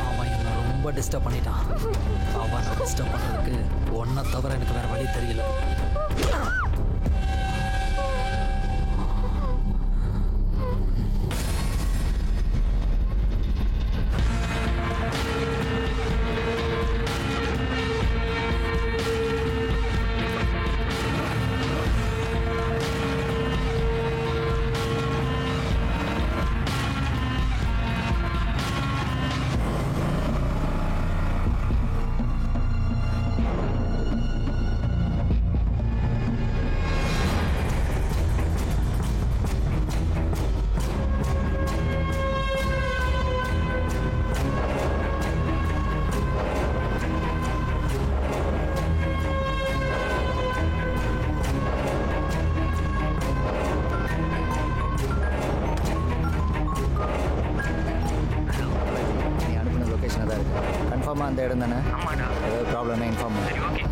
அவன் என்னை ரொம்ப டிஸ்டர்ப் பண்ணிட்டான். அவனை டிஸ்டர்ப் பண்ணுறதுக்கு ஒன்றை தவிர எனக்கு வேற வழி தெரியல. கன்ஃபார்மாக அந்த இடம் தானே? ஏதாவது ப்ராப்ளம்னா இன்ஃபார்ம் பண்ணு. ஓகே.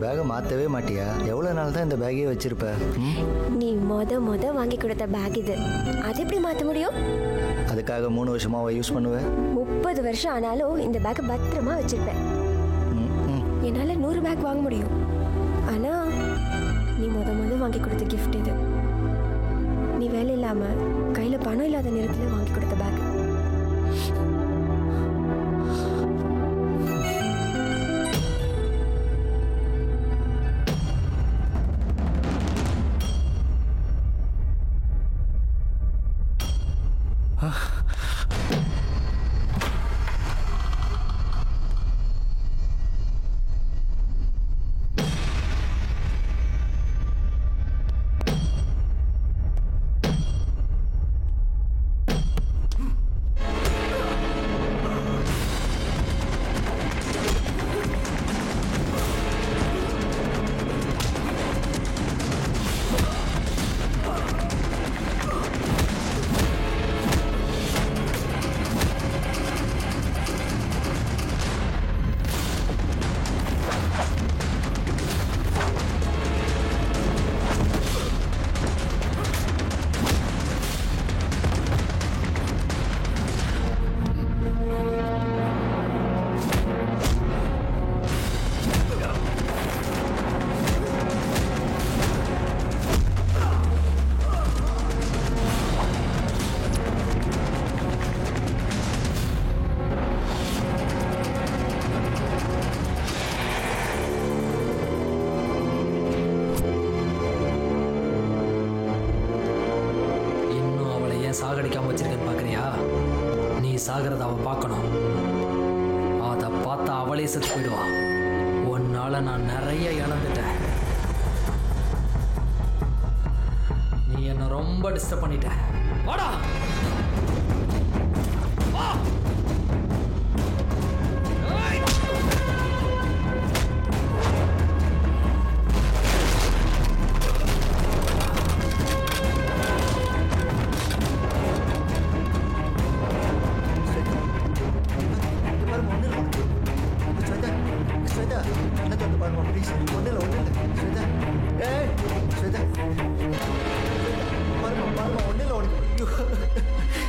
பேகை மாற்றவே மாட்டியா? எவ்வளோ நாள் தான் இந்த பேக்கையே வச்சிருப்ப? நீ மொத வாங்கி கொடுத்த பேக் இது, அது எப்படி மாற்ற முடியும்? அதுக்காக 3 வருஷமாக யூஸ் பண்ணுவேன். 30 வருஷம் ஆனாலும் இந்த பேக்கை பத்திரமா வச்சிருப்பேன். என்னால் 100 பேக் வாங்க முடியும். ஆனால் நீ மொத வாங்கி கொடுத்த கிஃப்ட் இது. நீ வேலை இல்லாமல் கையில் பணம் இல்லாத நேரத்தில் வாங்கி கொடுத்த பேக். வைக்காம வச்சிருக்கேன்னு பார்க்குறியா? நீ சாகிறத அவள் பார்க்கணும். அதை பார்த்தா அவளே செத்து போயிடுவா. உன்னால நான் நிறைய இழந்துட்டேன். நீ என்னை ரொம்ப டிஸ்டர்ப் பண்ணிட்ட. வாடா வா.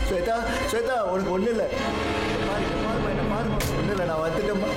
ஸ்வேதா ஸ்வேதா உனக்கு ஒன்றும் இல்லை. பாருமா என்ன பாருமா, ஒன்றும் இல்லை, நான் வந்துட்டேம்மா.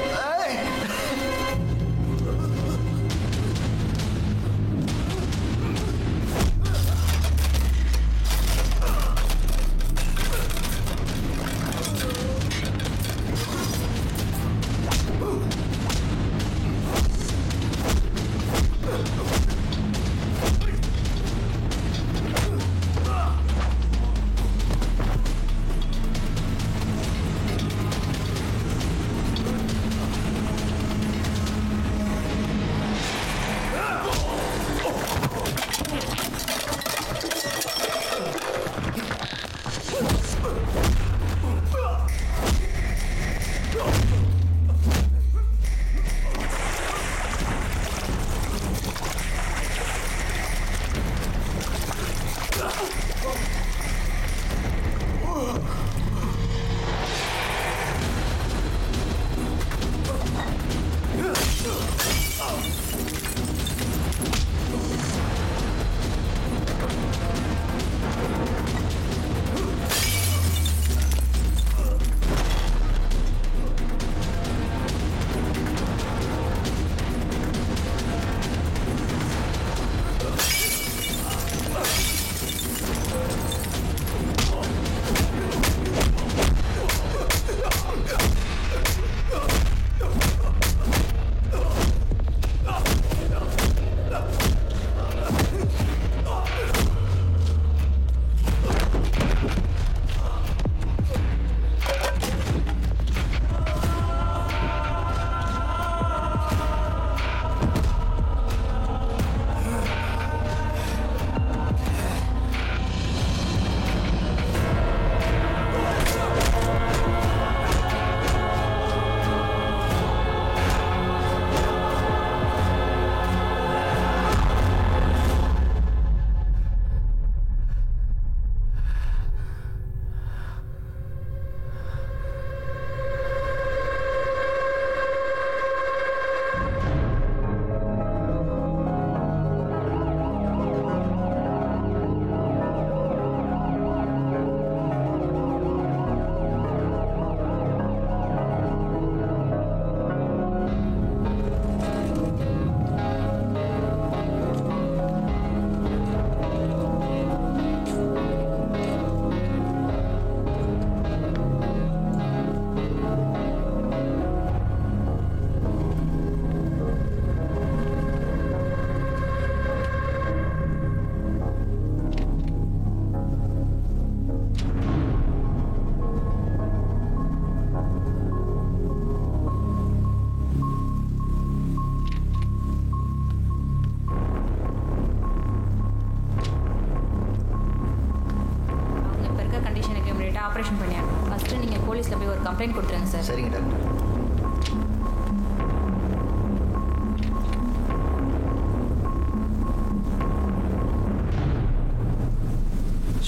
ஆப்ரேஷன் பண்ணியாங்க. ஃபஸ்ட்டு நீங்கள் போலீஸில் போய் ஒரு கம்ப்ளைண்ட் கொடுத்துருங்க சார். சரிங்க டாக்டர்.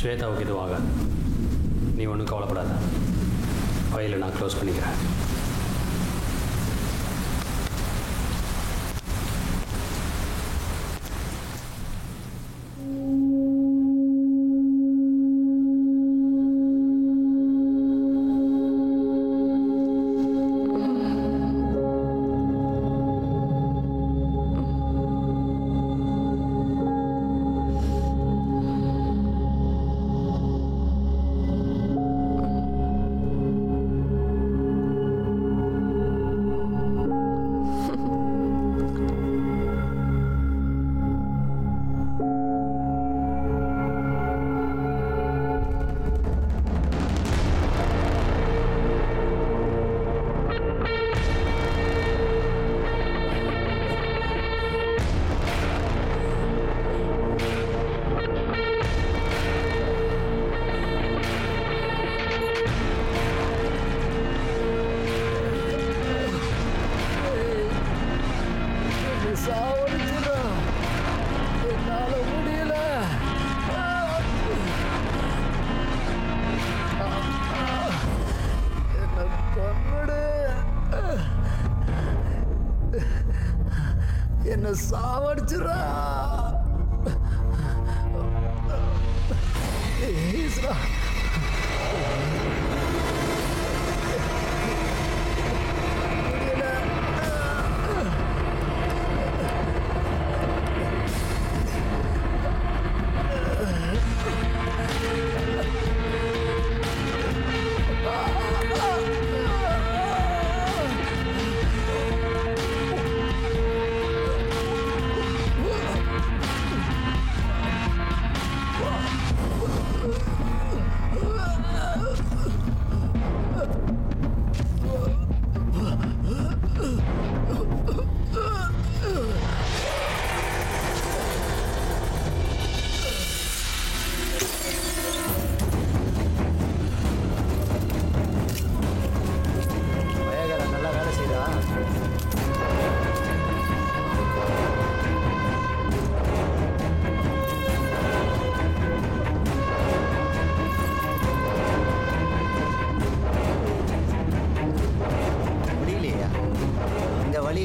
ஸ்வேதாவுக்கு எதுவும் ஆகாது. நீ ஒன்றும் கவலைப்படாத. ஃபைலை நான் க்ளோஸ் பண்ணிக்கிறேன். சாவடிச்சுடா. என்னால முடியல. என்ன கொன்னுடு. என்ன சாவடிச்சுடா. ப்ளீஸ்டா.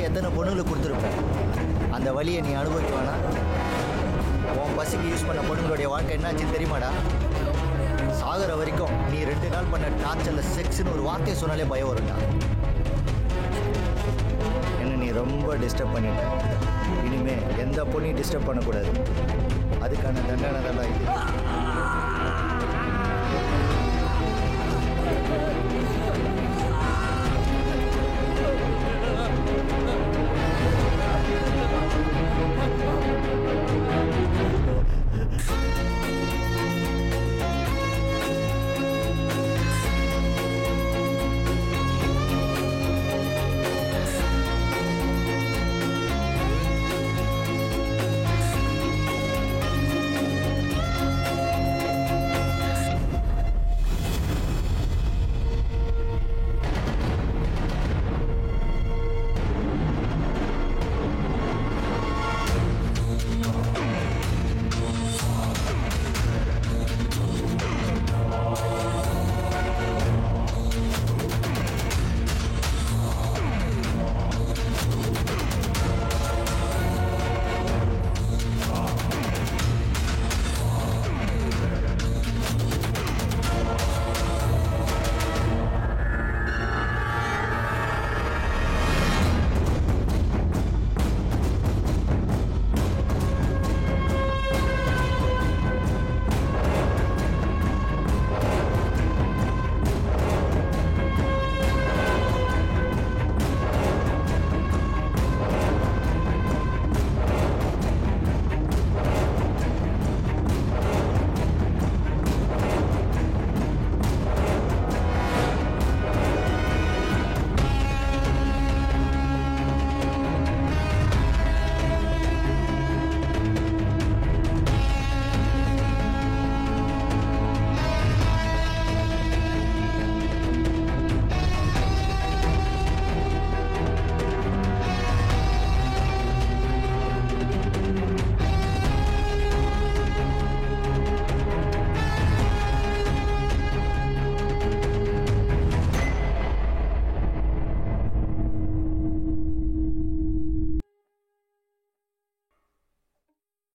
எத்தனை பொண்ணுங்களுக்கு கொடுத்துருப்பேன். அந்த வழியை நீ அனுபவிக்க வேணா. உன் பசிக்கு யூஸ் பண்ண பொண்ணுங்களுடைய வாழ்க்கை என்னாச்சுன்னு தெரியுமாடா? சாகிற வரைக்கும் நீ 2 நாள் பண்ண டார்ச்சரில் செக்ஸ்னு ஒரு வார்த்தையை சொன்னாலே பயம் வரும்டா. என்ன நீ ரொம்ப டிஸ்டர்ப் பண்ணிட்ட. இனிமே எந்த பொண்ணையும் டிஸ்டர்ப் பண்ணக்கூடாது. அதுக்கான தண்டனை தான் இது.